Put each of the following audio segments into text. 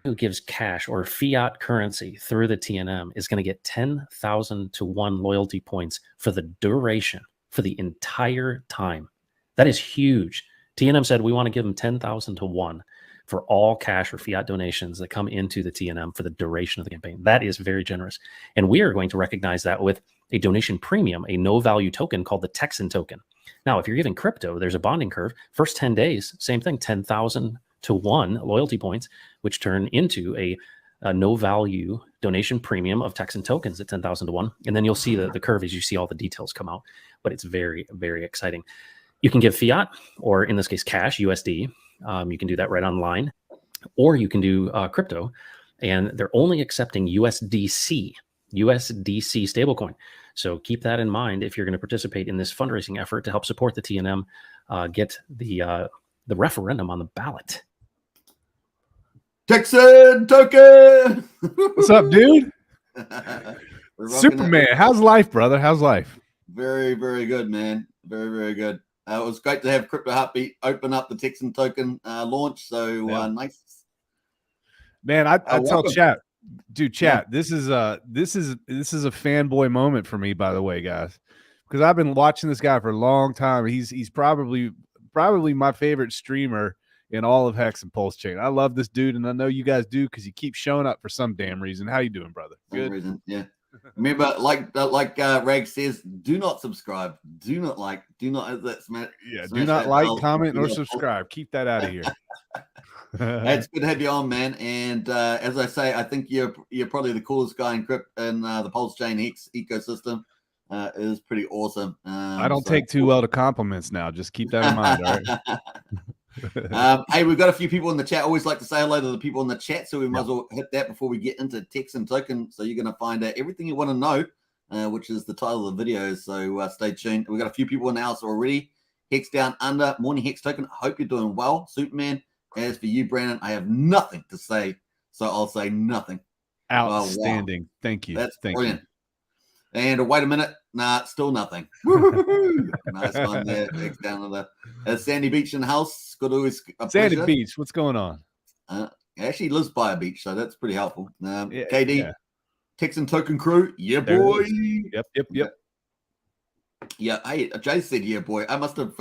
who gives cash or fiat currency through the TNM is going to get 10,000 to 1 loyalty points for the duration, for the entire time. That is huge. TNM said we want to give them 10,000 to 1 for all cash or fiat donations that come into the TNM for the duration of the campaign. That is very generous. And we are going to recognize that with a donation premium, a no value token called the Texan token. Now, if you're giving crypto, there's a bonding curve. First 10 days, same thing, 10,000 to 1 loyalty points, which turn into a no value donation premium of Texan tokens at 10,000 to 1. And then you'll see the curve as you see all the details come out. But it's very, very exciting. You can give fiat, or in this case, cash, USD. You can do that right online, or you can do crypto, and they're only accepting USDC stablecoin. So keep that in mind if you're going to participate in this fundraising effort to help support the TNM, get the referendum on the ballot. Texan token. What's up, dude? Superman, how's life, brother? How's life? Very, very good, man. Very, very good. It was great to have Crypto Heartbeat open up the Texan token launch. So nice, man. I tell chat, dude, chat. Yeah. This is a fanboy moment for me, by the way, guys, because I've been watching this guy for a long time. He's probably my favorite streamer in all of Hex and Pulsechain. I love this dude, and I know you guys do because he keeps showing up for some damn reason. How you doing, brother? Good. Reason, yeah. Remember, like Rag says, do not subscribe, do not like, do not smash comment, or subscribe. Keep that out of here. It's good to have you on, man. And as I say, I think you're probably the coolest guy in the Pulsechain Hex ecosystem. It is pretty awesome. I don't take too well to compliments now. Just keep that in mind. All right. Hey, we've got a few people in the chat. I always like to say hello to the people in the chat, so we might as well hit that before we get into Texan token. So you're going to find out everything you want to know, which is the title of the video. So stay tuned. We've got a few people in the house already. Hex Down Under, morning Hex Token. I hope you're doing well, Superman. As for you, Brandon, I have nothing to say, so I'll say nothing. Outstanding. Wow. Thank you. That's brilliant. You. And wait a minute. Nah, still nothing. Nice one there. Hex Down Under. Sandy Beach in the house. Good always. Sandy Beach, what's going on? Actually lives by a beach, so that's pretty helpful. KD, Texan Token Crew. Yeah, boy. Yep. Yeah, hey, Jay said, yeah, boy. I must have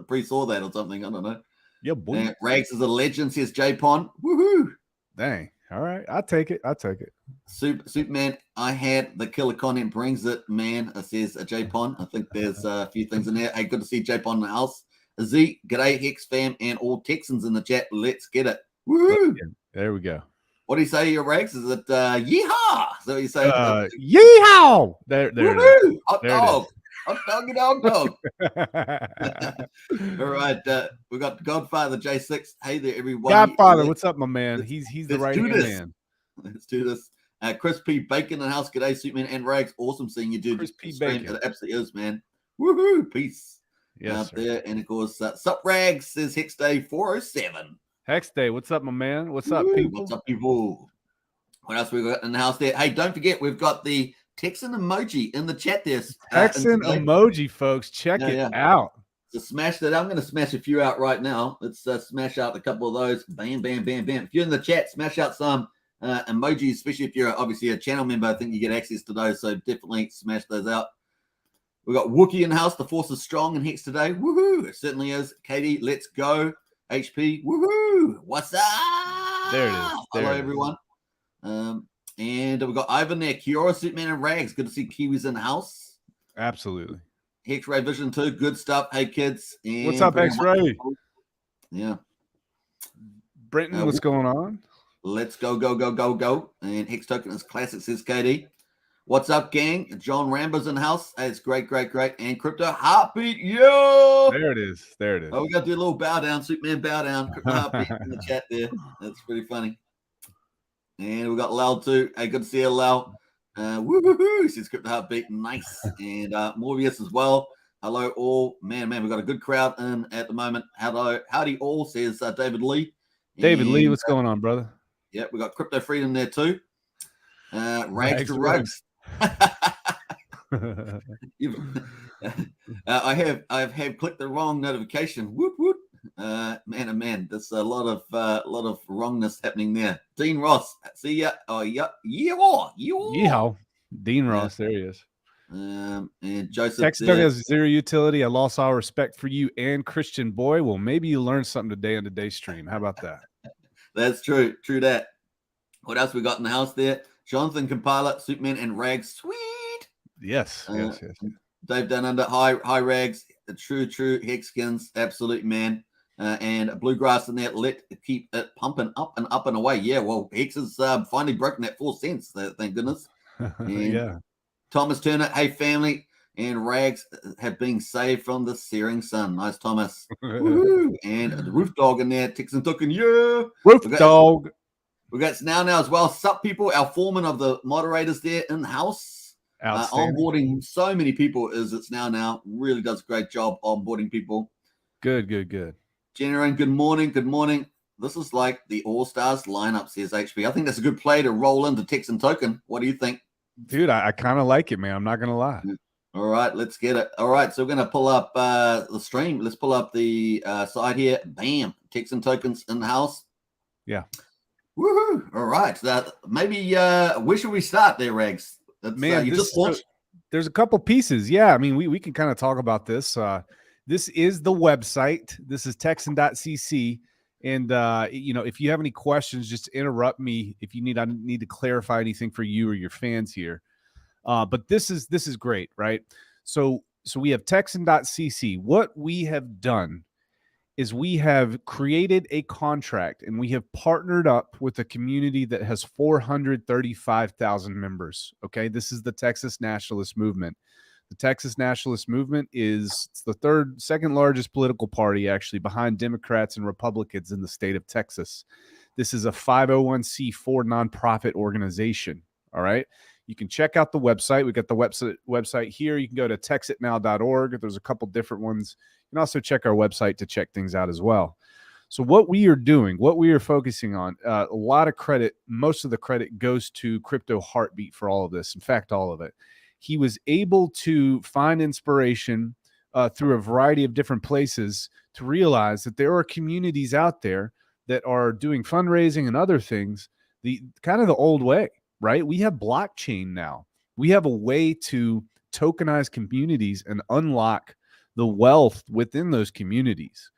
pre-saw that or something. I don't know. Yeah, boy. Rags is a legend, says J Pon. Woohoo. Dang. All right. I'll take it. Superman, I had the killer content brings it, man. It says J Pon. I think there's a few things in there. Hey, good to see J Pon in the house. Z, g'day, Hex fam, and all Texans in the chat. Let's get it. Woo! There we go. What do you say, your Rags? Is it yeehaw? So you say yeehaw? There it is. Hot dog. Hot doggy dog. All right. We got Godfather J6. Hey there, everyone. Godfather, what's up, my man? He's the right man. Let's do this. Chris P. Bacon in the house. G'day, Superman and Rags. Awesome seeing you, dude. Chris P. Bacon. It absolutely is, man. Woohoo. Peace. Yes, there. And of course, Sup Rags says Hex Day 407. Hex Day. What's up, my man? What's up, people? What's up, people? What else we got in the house there? Hey, don't forget, we've got the Texan emoji in the chat there. Texan emoji, folks. Check it out. So smash that. I'm going to smash a few out right now. Let's smash out a couple of those. Bam, bam, bam, bam. If you're in the chat, smash out some emojis, especially if you're obviously a channel member. I think you get access to those, so definitely smash those out. We got Wookie in the house. The force is strong in Hex today. Woohoo! It certainly is. Katie, let's go. HP, woohoo! What's up? There it is. Hello, everyone. And we've got Ivan there. Kiora, Superman, and Rags. Good to see Kiwis in the house. Absolutely. Hex-Ray Vision 2. Good stuff. Hey, kids. And what's up, Hex-Ray? Yeah. Brenton, what's going on? Let's go. And Hex Token is classic, says KD. What's up, gang? John Rambo's in the house. Hey, it's great. And Crypto Heartbeat, yo! There it is. Oh, we got to do a little bow down. Superman bow down. Crypto Heartbeat in the chat there. That's pretty funny. And we got Lau too. Hey, good to see you, Lau. Woohoo! Says Crypto Heartbeat. Nice. And Morbius as well. Hello, all. Man, we've got a good crowd in at the moment. Hello, howdy all, says David Lee. David Lee, what's going on, brother? Yeah, we got Crypto Freedom there too. Rags to Rugs. I have clicked the wrong notification. Whoop. Man, oh man, there's a lot of wrongness happening there. Dean Ross, see ya. Oh, yeah, Yeehaw. Dean Ross, there he is. And Joseph, Texan Token has zero utility. I lost all respect for you and Christian Boy. Well, maybe you learned something today on today's stream. How about that? That's true. True that. What else we got in the house there? Jonathan Kampala, Superman, and Rags. Sweet. Yes. Dave Down Under. Hi, Rags. True. Hexkins. Absolute man. And Bluegrass in there. Let keep it pumping up and up and away. Yeah, well, Hex has finally broken that 4 cents. Thank goodness. Yeah. Thomas Turner. Hey, family. And Rags have been saved from the searing sun. Nice, Thomas. And the Roof Dog in there. Texan Token. Yeah. Roof Dog. We got now as well. Sup, people. Our foreman of the moderators there in the house. Onboarding so many people it's now. Really does a great job onboarding people. Good. Generan, good morning. This is like the All-Stars lineup, says HP. I think that's a good play to roll into Texan Token. What do you think? Dude, I kind of like it, man. I'm not going to lie. All right, let's get it. All right, so we're going to pull up the stream. Let's pull up the side here. Bam. Texan Tokens in the house. Yeah. Woohoo. All right. Maybe where should we start there, Rags? Man, there's a couple pieces. Yeah, I mean, we can kind of talk about this. This is the website. This is texan.cc. And if you have any questions, just interrupt me if I need to clarify anything for you or your fans here. But this is great, right? So we have texan.cc. What we have done is we have created a contract and we have partnered up with a community that has 435,000 members. Okay. This is the Texas Nationalist Movement. The Texas Nationalist Movement is the second largest political party, actually, behind Democrats and Republicans in the state of Texas. This is a 501c4 nonprofit organization. All right. You can check out the website. We got the website here. You can go to texitnow.org. There's a couple different ones. You can also check our website to check things out as well. So what we are doing, what we are focusing on, a lot of credit, most of the credit goes to Crypto Heartbeat for all of this. In fact, all of it. He was able to find inspiration through a variety of different places to realize that there are communities out there that are doing fundraising and other things the kind of the old way, right? We have blockchain now. We have a way to tokenize communities and unlock the wealth within those communities.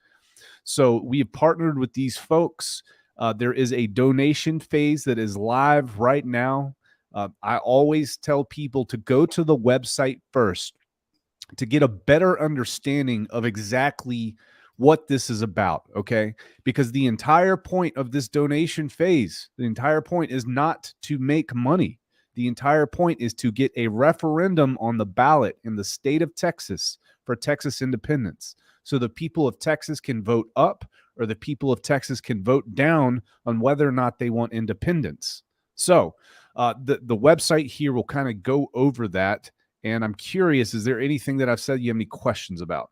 So we have partnered with these folks. There is a donation phase that is live right now. I always tell people to go to the website first to get a better understanding of exactly what this is about, okay? Because the entire point of this donation phase, the entire point is not to make money. The entire point is to get a referendum on the ballot in the state of Texas for Texas independence. So the people of Texas can vote up or the people of Texas can vote down on whether or not they want independence. So the website here will kind of go over that. And I'm curious, is there anything that I've said you have any questions about?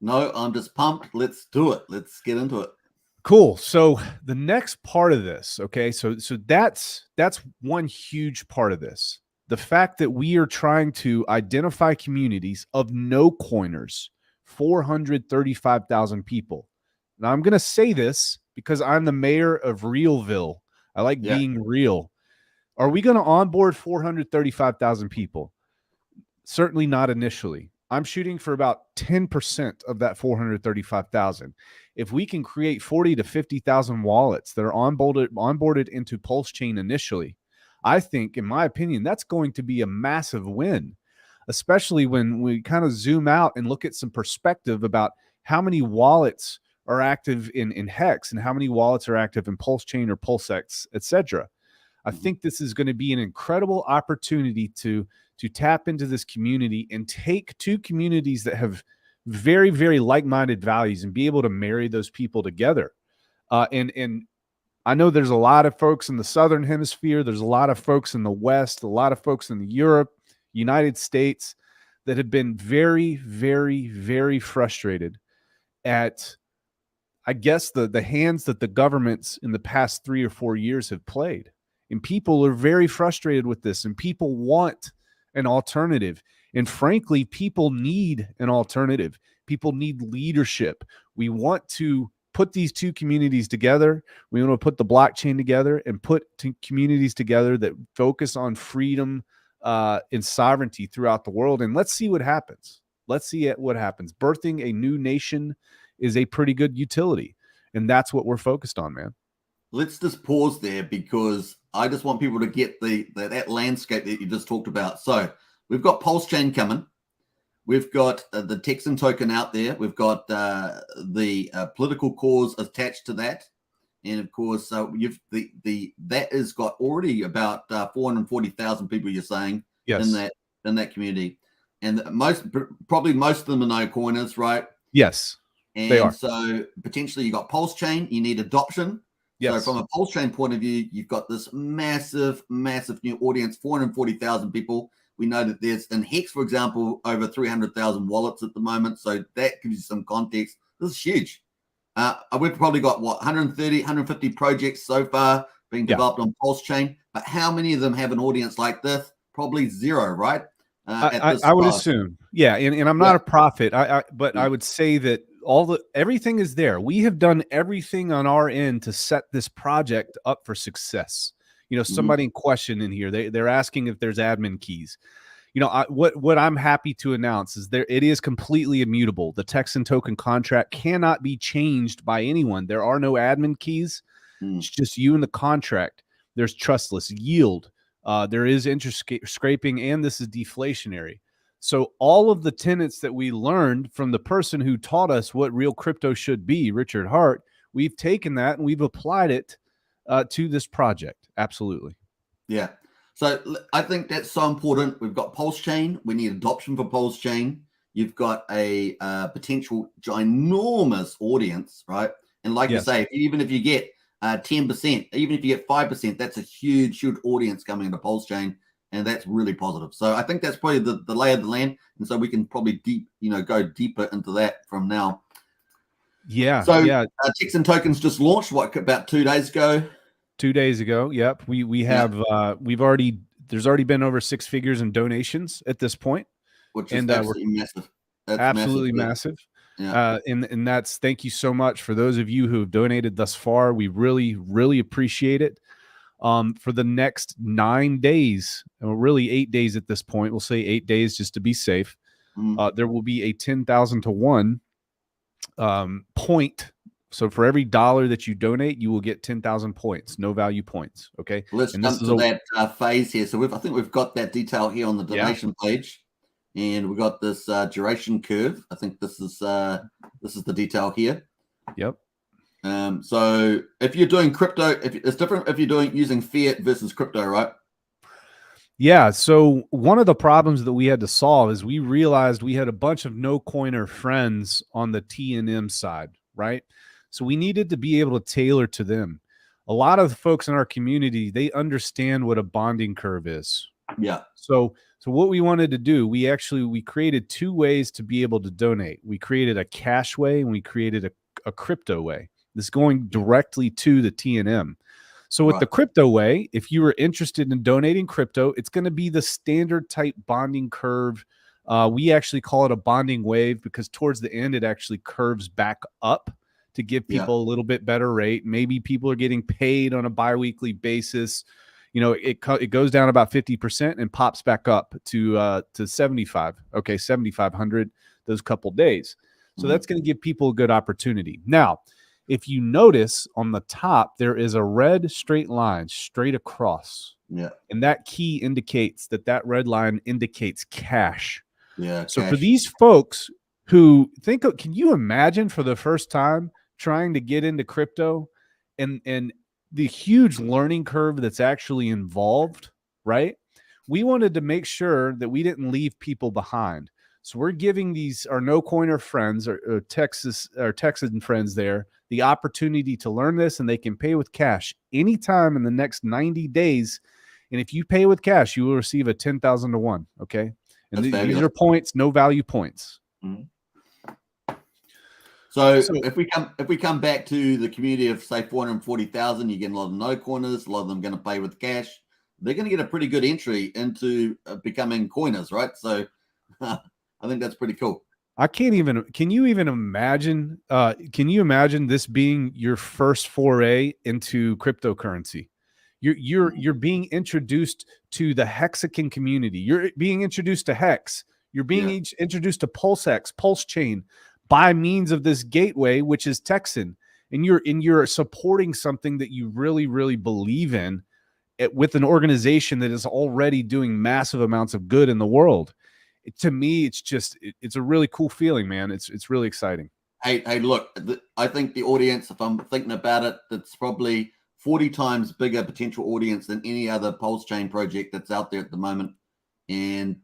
No, I'm just pumped. Let's do it. Let's get into it. Cool. So the next part of this, okay, so that's one huge part of this. The fact that we are trying to identify communities of no coiners, 435,000 people. Now I'm going to say this because I'm the mayor of Realville. I like being real. Are we going to onboard 435,000 people? Certainly not initially. I'm shooting for about 10% of that 435,000. If we can create 40 to 50,000 wallets that are onboarded into Pulsechain initially, I think, in my opinion, that's going to be a massive win, especially when we kind of zoom out and look at some perspective about how many wallets are active in Hex and how many wallets are active in Pulsechain or PulseX, etc. I think this is going to be an incredible opportunity to tap into this community and take two communities that have very, very like-minded values and be able to marry those people together. And I know there's a lot of folks in the Southern Hemisphere. There's a lot of folks in the West, a lot of folks in Europe, United States that have been very, very, very frustrated at, I guess, the hands that the governments in the past 3 or 4 years have played. And people are very frustrated with this, and people want an alternative. And frankly, people need an alternative. People need leadership. We want to put these two communities together. We want to put the blockchain together and put communities together that focus on freedom and sovereignty throughout the world. And let's see what happens. Let's see what happens. Birthing a new nation is a pretty good utility. And that's what we're focused on, man. Let's just pause there, because I just want people to get that landscape that you just talked about. So we've got Pulsechain coming. We've got the Texan token out there. We've got the political cause attached to that. And of course, that has got already about 440,000 people, you're saying, yes, in that community. And probably most of them are no coiners, right? Yes, and they are. So potentially you got Pulsechain, you need adoption. Yes. So from a Pulsechain point of view, you've got this massive new audience, 440,000 people. We know that there's, in Hex, for example, over 300,000 wallets at the moment. So that gives you some context. This is huge. We've probably got, 130, 150 projects so far being developed on Pulsechain. But how many of them have an audience like this? Probably zero, right? I would assume. Yeah, and I'm not a prophet, but I would say that everything is there. We have done everything on our end to set this project up for success. Somebody in question in here, they're asking if there's admin keys. What I'm happy to announce is it is completely immutable. The Texan token contract cannot be changed by anyone. There are no admin keys. It's just you and the contract. There's trustless yield. There is interest scraping, and this is deflationary. So all of the tenets that we learned from the person who taught us what real crypto should be, Richard Hart, we've taken that and we've applied it to this project. Absolutely. Yeah. So I think that's so important. We've got Pulsechain. We need adoption for Pulsechain. You've got a potential ginormous audience, right? And like you say, even if you get 10%, even if you get 5%, that's a huge audience coming into Pulsechain, and that's really positive. So I think that's probably the lay of the land, and so we can probably go deeper into that from now. Yeah. So Texan tokens just launched about 2 days ago. 2 days ago. Yep. We have there's already been over 6 figures in donations at this point, which is absolutely massive. That's absolutely massive. Yeah. And that's, thank you so much for those of you who have donated thus far. We really, really appreciate it. For the next 9 days, or really 8 days at this point, we'll say 8 days just to be safe. There will be a 10,000 to 1 point. So for every $1 that you donate, you will get 10,000 points, no value points. Okay. Let's jump to that phase here. So I think we've got that detail here on the donation page. And we've got this duration curve. I think this is the detail here. Yep. So if you're doing crypto, it's different if you're using fiat versus crypto, right? Yeah. So one of the problems that we had to solve is we realized we had a bunch of no coiner friends on the T&M side, right? So we needed to be able to tailor to them. A lot of the folks in our community, they understand what a bonding curve is. Yeah. So what we wanted to do, we created 2 ways to be able to donate. We created a cash way and we created a crypto way. This going directly to the T&M. So with the crypto way, if you were interested in donating crypto, it's going to be the standard type bonding curve. We actually call it a bonding wave because towards the end, it actually curves back up to give people a little bit better rate. Maybe people are getting paid on a biweekly basis. It goes down about 50% and pops back up to 75. Okay, 7,500 those couple days. So that's going to give people a good opportunity. Now, if you notice on the top, there is a red straight line straight across. Yeah. And that key indicates that red line indicates cash. Yeah. So for these folks who can you imagine for the first time trying to get into crypto and the huge learning curve that's actually involved, right? We wanted to make sure that we didn't leave people behind. So we're giving our no coiner friends or Texan friends there the opportunity to learn this, and they can pay with cash anytime in the next 90 days. And if you pay with cash, you will receive a 10,000 to 1. Okay. And these are points, no value points. So if we come back to the community of say 440,000, you're getting a lot of no coiners, a lot of them going to pay with cash. They're going to get a pretty good entry into becoming coiners, right? So I think that's pretty cool. I can't even. Can you even imagine? Can you imagine this being your first foray into cryptocurrency? You're being introduced to the Hexagon community. You're being introduced to Hex. You're being introduced to Pulsex, Pulsechain, by means of this gateway, which is Texan, and you're supporting something that you really, really believe in, with an organization that is already doing massive amounts of good in the world. To me, it's a really cool feeling, man. It's really exciting. Hey, look, I think the audience, if I'm thinking about it, it's probably 40 times bigger potential audience than any other Pulsechain project that's out there at the moment. And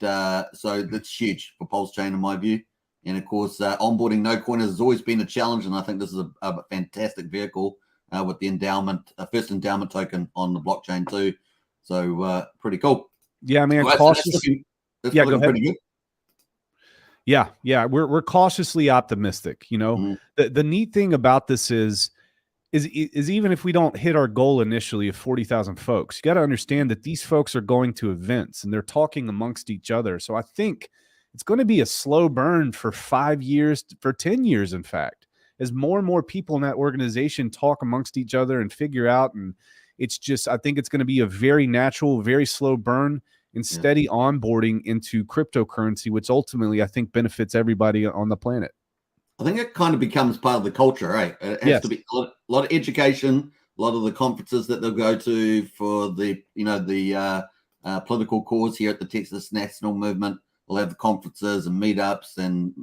so that's huge for Pulsechain in my view. And of course, onboarding no coiners has always been a challenge. And I think this is a fantastic vehicle with the endowment, first endowment token on the blockchain too. So pretty cool. Yeah, man. Right, Cautiously. so that's looking pretty good. Yeah. We're cautiously optimistic. You know, the neat thing about this is even if we don't hit our goal initially of 40,000 folks, you got to understand that these folks are going to events and they're talking amongst each other. So I think it's going to be a slow burn for 5 years, for 10 years, in fact, as more and more people in that organization talk amongst each other and figure out. And it's just, I think it's going to be a very natural, very slow burn and steady onboarding into cryptocurrency, which ultimately I think benefits everybody on the planet. I think it kind of becomes part of the culture, right? It has to be a lot of education, a lot of the conferences that they'll go to for the, political cause here at the Texas National Movement. We'll have the conferences and meetups and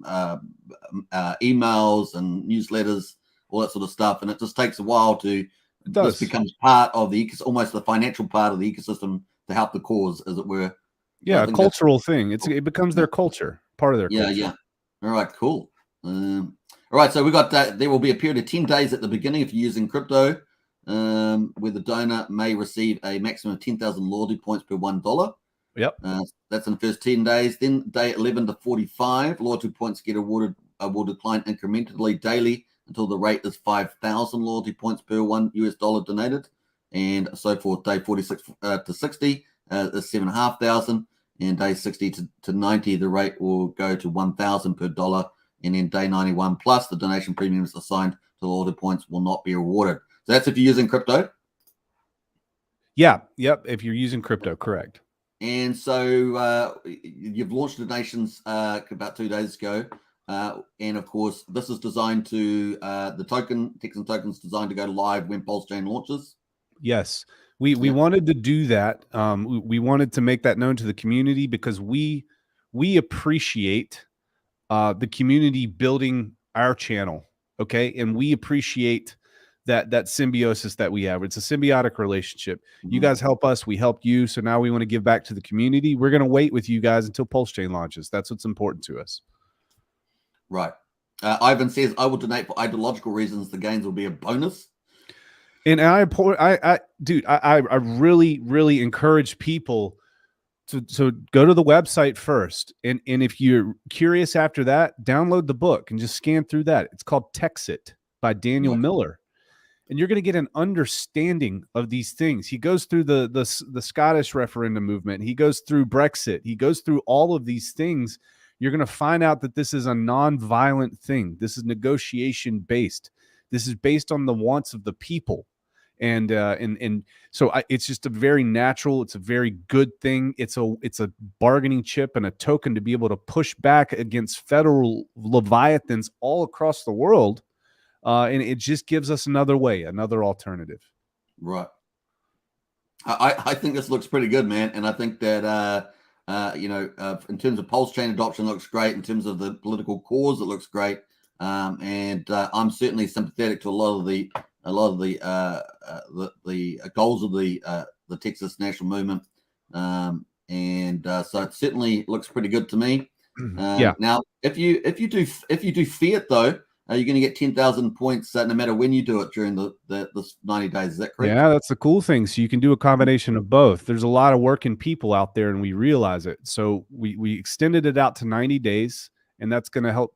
emails and newsletters, all that sort of stuff. And it just takes a while this becomes part of almost the financial part of the ecosystem to help the cause, as it were. Yeah, a cultural thing. It becomes their culture, part of their culture. Yeah. All right, cool. All right, so we got there will be a period of 10 days at the beginning if you're using crypto, where the donor may receive a maximum of 10,000 loyalty points per $1. Yep. That's in the first 10 days. Then day 11 to 45, loyalty points get awarded will decline incrementally daily until the rate is 5,000 loyalty points per $1 donated, and so forth. Day 46 to 60 is 7,500, and day 60 to 90, the rate will go to 1,000 per dollar. And then day 91 plus, the donation premiums assigned to the loyalty points will not be awarded. So that's if you're using crypto. Yeah. Yep. If you're using crypto, correct. And so you've launched donations about 2 days ago. And of course, this is designed to the Texan token's designed to go live when Pulsechain launches. Yes. We wanted to do that. We wanted to make that known to the community because we appreciate the community building our channel. Okay. And we appreciate that symbiosis that we have. It's a symbiotic relationship. You guys help us, we help you. So now we want to give back to the community. We're going to wait with you guys until Pulsechain launches. That's what's important to us. Right. Ivan says, I will donate for ideological reasons. The gains will be a bonus. And I really, really encourage people to go to the website first. And if you're curious after that, download the book and just scan through that. It's called Texan by Daniel Miller. And you're going to get an understanding of these things. He goes through the Scottish referendum movement. He goes through Brexit. He goes through all of these things. You're going to find out that this is a non-violent thing. This is negotiation based. This is based on the wants of the people. And so it's just a very natural, it's a very good thing. It's a bargaining chip and a token to be able to push back against federal leviathans all across the world. And it just gives us another way, another alternative. Right. I think this looks pretty good, man. And I think that, in terms of Pulsechain adoption, looks great. In terms of the political cause, it looks great. And I'm certainly sympathetic to a lot of the goals of the Texas National Movement. So it certainly looks pretty good to me. Now, if you do fiat though, you're going to get 10,000 points no matter when you do it during this 90 days. Is that correct? Yeah, that's the cool thing. So you can do a combination of both. There's a lot of working people out there, and we realize it. So we extended it out to 90 days, and that's going to help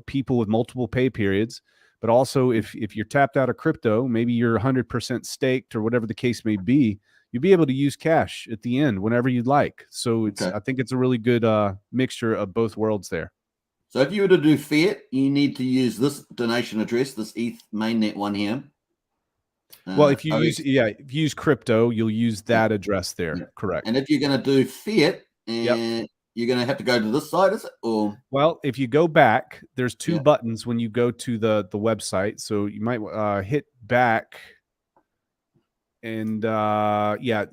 people with multiple pay periods. But also, if you're tapped out of crypto, maybe you're 100% staked or whatever the case may be, you'll be able to use cash at the end whenever you'd like. So I think it's a really good mixture of both worlds there. So if you were to do fiat, you need to use this donation address, this ETH mainnet one here. Well, if you use crypto, you'll use that address there. Yeah. Correct. And if you're going to do fiat, you're going to have to go to this side, is it? Or well, if you go back, there's two buttons when you go to the website. So you might hit back, and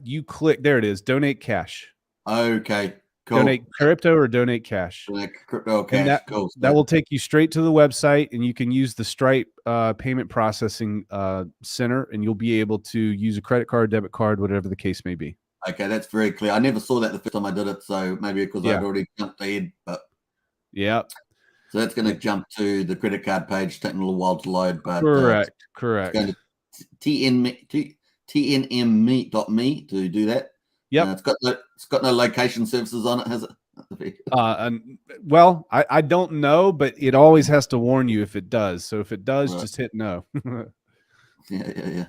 you click. There it is. Donate cash. Okay. Cool. Donate crypto or donate cash. Crypto or cash. That will take you straight to the website, and you can use the Stripe payment processing center, and you'll be able to use a credit card, debit card, whatever the case may be. Okay, that's very clear. I never saw that the first time I did it, so maybe because I'd already jumped ahead. But yeah, so that's going to jump to the credit card page, taking a little while to load. But correct. It's going to tnm.me to do that. Yep. It's got no location services on it, has it? Well, I don't know, but it always has to warn you if it does. So if it does, just hit no. Yeah.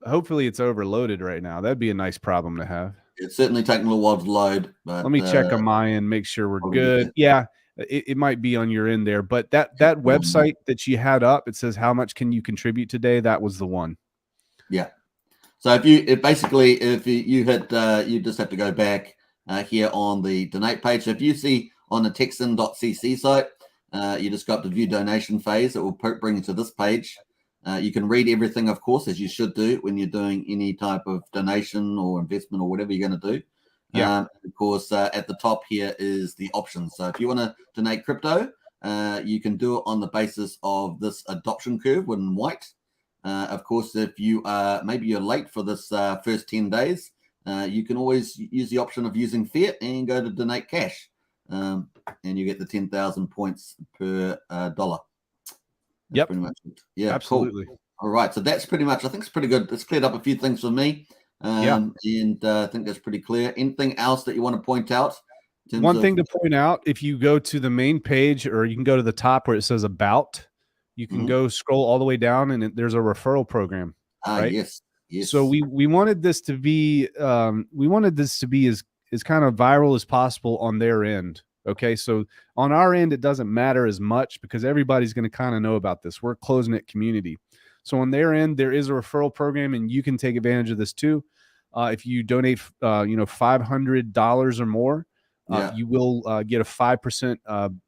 Hopefully it's overloaded right now. That'd be a nice problem to have. It's certainly taking a little while to load. But let me check on my end, make sure we're good. Yeah, it might be on your end there, but that website that you had up, it says how much can you contribute today? That was the one. Yeah. So if you hit, you just have to go back here on the donate page. So if you see on the Texan.cc site, you just go up to view donation phase. It will bring you to this page. You can read everything, of course, as you should do when you're doing any type of donation or investment or whatever you're going to do. Yeah. Of course, at the top here is the options. So if you want to donate crypto, you can do it on the basis of this adoption curve in white. Of course, if you maybe you're late for this first 10 days, you can always use the option of using fiat and go to donate cash, and you get the 10,000 points per dollar. That's pretty much it. Yeah, absolutely. Cool. All right, so that's pretty much. I think it's pretty good. It's cleared up a few things for me, and I think that's pretty clear. Anything else that you want to point out? One thing to point out: if you go to the main page, or you can go to the top where it says "About." You can go scroll all the way down, and there's a referral program. Right? Yes. So we wanted this to be as kind of viral as possible on their end. Okay, so on our end, it doesn't matter as much because everybody's going to kind of know about this. We're a close-knit community. So on their end, there is a referral program, and you can take advantage of this too. If you donate, $500 or more, you will get a 5%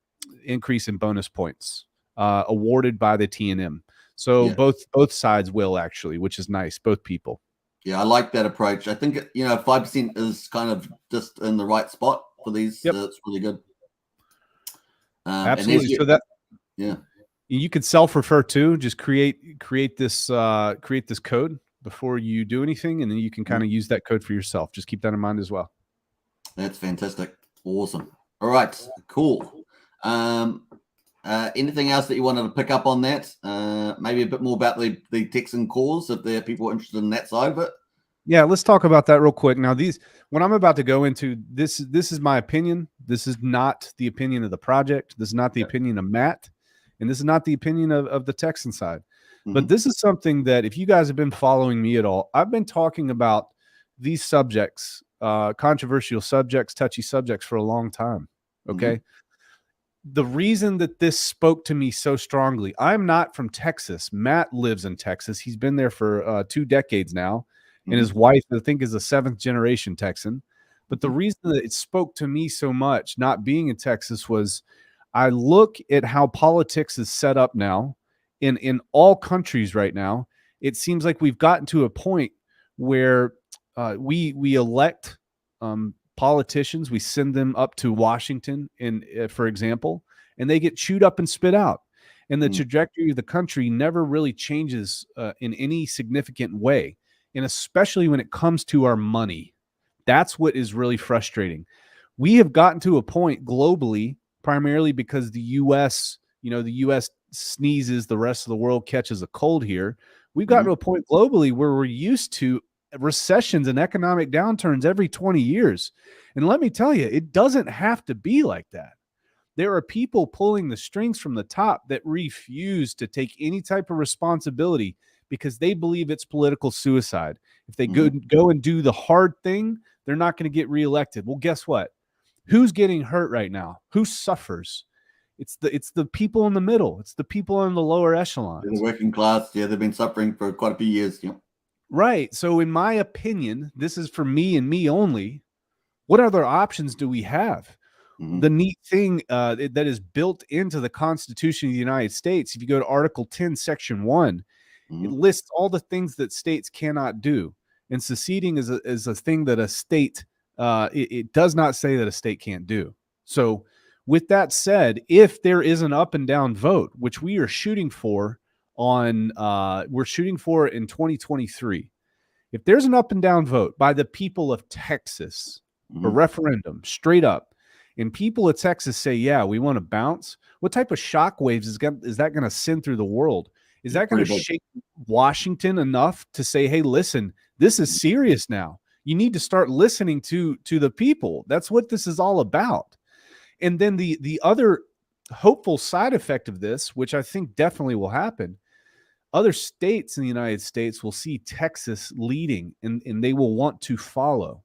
increase in bonus points. Awarded by the TNM. So both sides will actually, which is nice, both people. Yeah, I like that approach. I think 5% is kind of just in the right spot for these. It's really good. Absolutely. So that you could self-refer too. Just create this code before you do anything, and then you can kind of use that code for yourself. Just keep that in mind as well. That's fantastic. Awesome. All right, cool. Anything else that you wanted to pick up on that? Maybe a bit more about the Texan cause, if there are people interested in that side of it. Yeah, let's talk about that real quick. Now, what I'm about to go into, this is my opinion. This is not the opinion of the project. This is not the opinion of Matt, and this is not the opinion of the Texan side. But this is something that, if you guys have been following me at all, I've been talking about these subjects, controversial subjects, touchy subjects, for a long time. Okay. The reason that this spoke to me so strongly, I'm not from Texas. Matt lives in Texas. He's been there for 2 decades now. And his wife, I think, is a 7th generation Texan. But the reason that it spoke to me so much, not being in Texas, was I look at how politics is set up now in all countries right now. It seems like we've gotten to a point where we elect politicians, we send them up to Washington, for example, and they get chewed up and spit out. And the trajectory of the country never really changes in any significant way. And especially when it comes to our money, that's what is really frustrating. We have gotten to a point globally, primarily because the U.S., the U.S. sneezes, the rest of the world catches a cold here. We've gotten to a point globally where we're used to recessions and economic downturns every 20 years. And let me tell you, it doesn't have to be like that. There are people pulling the strings from the top that refuse to take any type of responsibility because they believe it's political suicide. If they go and do the hard thing, they're not going to get reelected. Well, guess what? Who's getting hurt right now? Who suffers? It's the people in the middle. It's the people in the lower echelons. The working class. Yeah, they've been suffering for quite a few years. Yeah. Right. So in my opinion, this is for me and me only. What other options do we have? The neat thing that is built into the Constitution of the United States, if you go to Article 10, Section 1, it lists all the things that states cannot do. And seceding is a thing that a state, it does not say that a state can't do. So with that said, if there is an up and down vote, which we are shooting for we're shooting for in 2023, if there's an up and down vote by the people of Texas, a referendum straight up, and people of Texas say, yeah, we want to bounce, what type of shockwaves is that going to send through the world? Is that going to shake Washington enough to say, hey, listen, this is serious now. You need to start listening to the people. That's what this is all about. And then the other hopeful side effect of this, which I think definitely will happen, other states in the United States will see Texas leading and they will want to follow.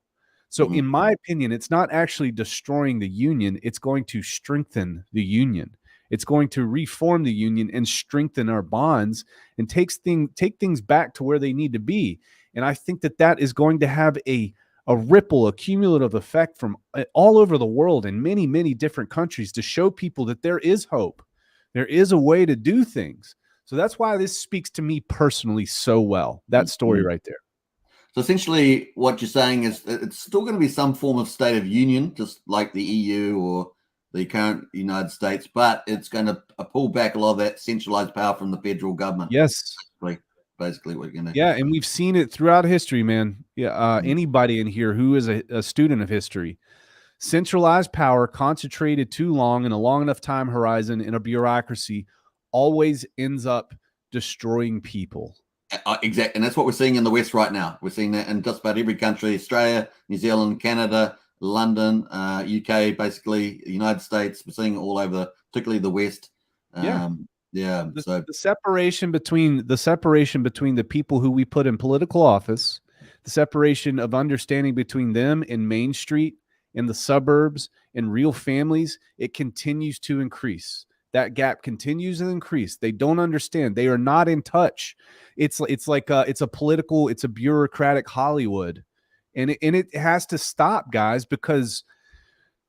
So in my opinion, it's not actually destroying the union. It's going to strengthen the union. It's going to reform the union and strengthen our bonds and take things back to where they need to be. And I think that is going to have a ripple, a cumulative effect from all over the world in many, many different countries to show people that there is hope. There is a way to do things. So that's why this speaks to me personally so well, that story right there. So essentially what you're saying is that it's still going to be some form of state of union, just like the EU or the current United States, but it's going to pull back a lot of that centralized power from the federal government. Yes. Basically what you're going to. Yeah, and we've seen it throughout history, man. Yeah, anybody in here who is a student of history, centralized power concentrated too long in a long enough time horizon in a bureaucracy always ends up destroying people. Exactly. And that's what we're seeing in the West right now. We're seeing that in just about every country: Australia, New Zealand, Canada, London, UK, basically the United States. We're seeing it all over, particularly the West. So the separation between the people who we put in political office, the separation of understanding between them and Main Street and the suburbs and real families, it continues to increase. That gap continues to increase. They don't understand. They are not in touch. It's a bureaucratic Hollywood, and it has to stop, guys, because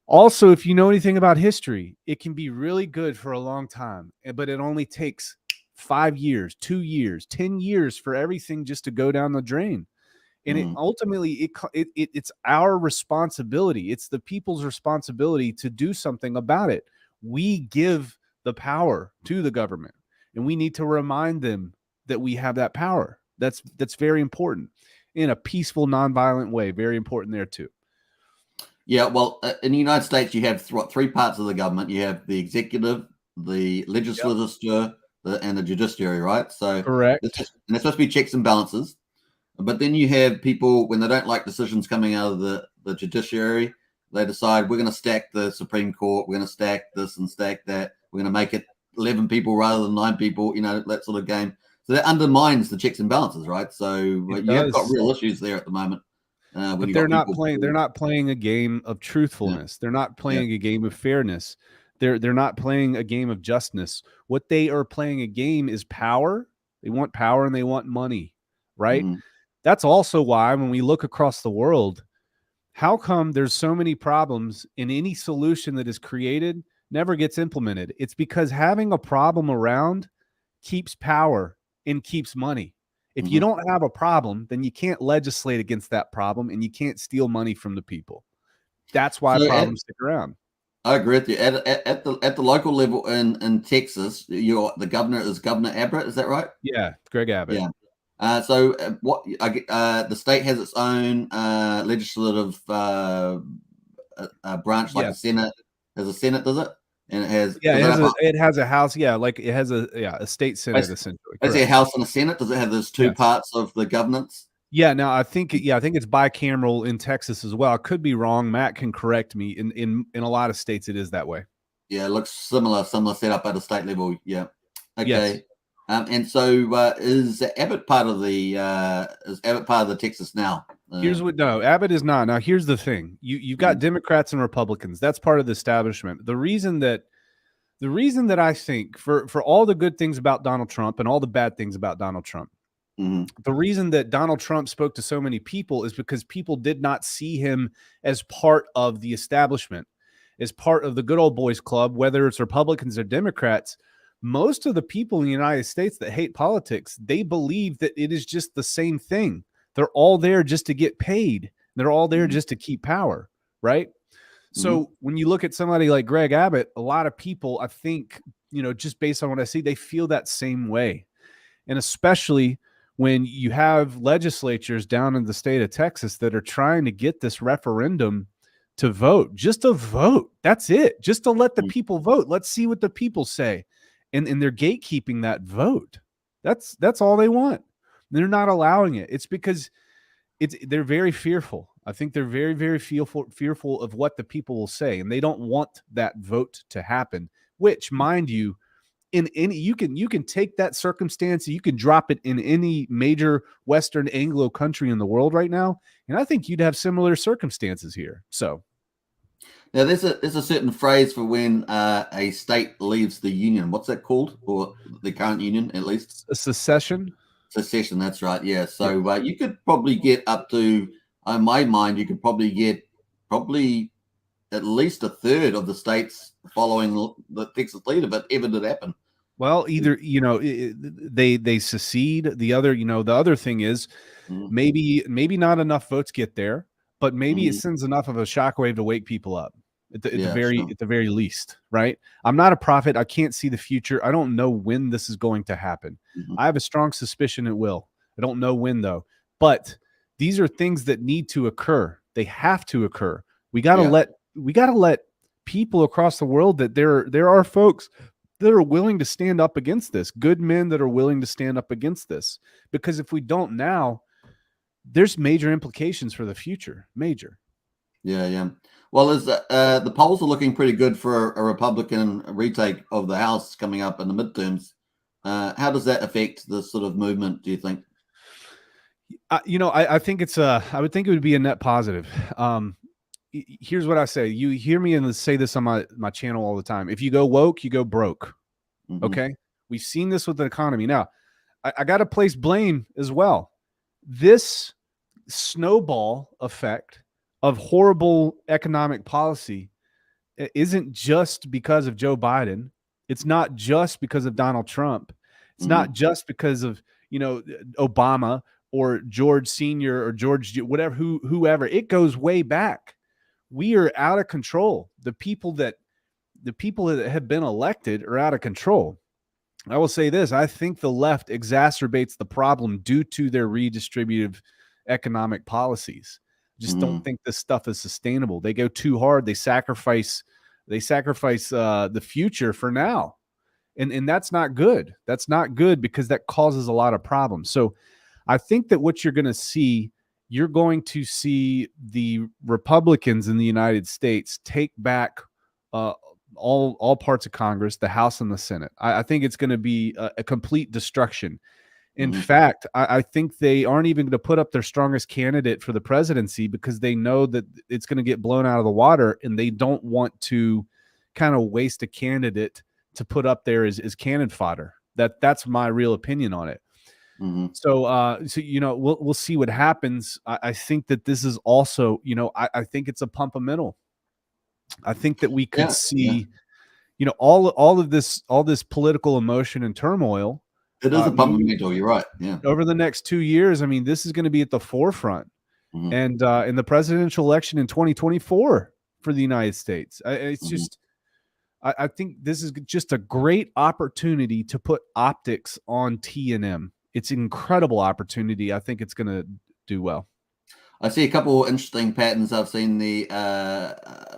also, if you know anything about history, it can be really good for a long time, but it only takes 5 years, 2 years, 10 years for everything just to go down the drain. And ultimately, it's our responsibility. It's the people's responsibility to do something about it. We give the power to the government, and we need to remind them that we have that power. That's very important in a peaceful, nonviolent way. Very important there too. Yeah, well, in the United States, you have three parts of the government. You have the executive, the legislature, and the judiciary, right? So correct. And it's supposed to be checks and balances. But then you have people, when they don't like decisions coming out of the judiciary, they decide we're going to stack the Supreme Court, we're going to stack this and stack that, we're going to make it 11 people rather than 9 people, that sort of game. So that undermines the checks and balances, right? So you have got real issues there at the moment. But they're not playing a game of truthfulness. Yeah. They're not playing a game of fairness. They're not playing a game of justness. What they are playing a game is power. They want power and they want money, right? That's also why when we look across the world, how come there's so many problems and any solution that is created never gets implemented? It's because having a problem around keeps power and keeps money. If you don't have a problem, then you can't legislate against that problem and you can't steal money from the people. That's why problems stick around. I agree with you. At the local level in Texas, the governor is Governor Abbott. Is that right? Yeah, Greg Abbott. Yeah. So the state has its own legislative branch, like the Senate. Has a Senate, does it? And it has it has a house. Yeah, like it has a state senate essentially. Is it a house and a senate? Does it have those two parts of the governance? Yeah. Now I think it's bicameral in Texas as well. I could be wrong. Matt can correct me. In a lot of states, it is that way. Yeah, it looks similar setup at a state level. Yeah. Okay. Yes. And so is Abbott part of the Texas now? Here's what no, Abbott is not. Now here's the thing. You've got Democrats and Republicans. That's part of the establishment. The reason that I think for all the good things about Donald Trump and all the bad things about Donald Trump, the reason that Donald Trump spoke to so many people is because people did not see him as part of the establishment, as part of the good old boys club, whether it's Republicans or Democrats. Most of the people in the United States that hate politics, they believe that it is just the same thing. They're all there just to get paid. They're all there just to keep power, right? So when you look at somebody like Greg Abbott, a lot of people, I think, just based on what I see, they feel that same way. And especially when you have legislatures down in the state of Texas that are trying to get this referendum to vote, just to vote. That's it. Just to let the people vote. Let's see what the people say. And they're gatekeeping that vote. That's all they want. They're not allowing it. It's because they're very fearful. I think they're very, very fearful of what the people will say, and they don't want that vote to happen. Which, mind you, you can take that circumstance, you can drop it in any major Western Anglo country in the world right now, and I think you'd have similar circumstances here. So. Now, there's a certain phrase for when a state leaves the union. What's that called? Or the current union, at least? A secession? Secession, that's right, yeah. So you could probably get up to, in my mind, you could probably get at least a third of the states following the Texas lead if it ever did happen. Well, either, they secede. The other thing is maybe not enough votes get there, but maybe it sends enough of a shockwave to wake people up at the very least, right? I'm not a prophet. I can't see the future. I don't know when this is going to happen. I have a strong suspicion it will. I don't know when though, but these are things that need to occur. They have to occur. We got to let people across the world that there are folks that are willing to stand up against this, good men that are willing to stand up against this, because if we don't now, there's major implications for the future. Major. Yeah. Well, the polls are looking pretty good for a Republican retake of the House coming up in the midterms. How does that affect the sort of movement, do you think? I think I would think it would be a net positive. Here's what I say. You hear me and say this on my channel all the time. If you go woke, you go broke. Okay. We've seen this with the economy. Now, I got to place blame as well. This snowball effect of horrible economic policy isn't just because of Joe Biden. It's not just because of Donald Trump. It's not just because of, Obama or George Sr. or George, whatever, whoever. It goes way back. We are out of control. The people that have been elected are out of control. I will say this. I think the left exacerbates the problem due to their redistributive economic policies. Just don't think this stuff is sustainable. They go too hard. They sacrifice the future for now. And that's not good. That's not good because that causes a lot of problems. So I think that what you're going to see the Republicans in the United States take back all parts of Congress, the House and the Senate. I think it's going to be a complete destruction. In fact, I think they aren't even going to put up their strongest candidate for the presidency because they know that it's going to get blown out of the water, and they don't want to kind of waste a candidate to put up there as cannon fodder. That's my real opinion on it. So we'll see what happens. I think that this is also, I think it's a pump-a-mental. I think that we could see, all this political emotion and turmoil. It is a pump-a-mental. You're right. Yeah. Over the next 2 years, I mean, this is going to be at the forefront, and in the presidential election in 2024 for the United States, it's just. I think this is just a great opportunity to put optics on T&M. It's an incredible opportunity. I think it's going to do well. I see a couple of interesting patterns. I've seen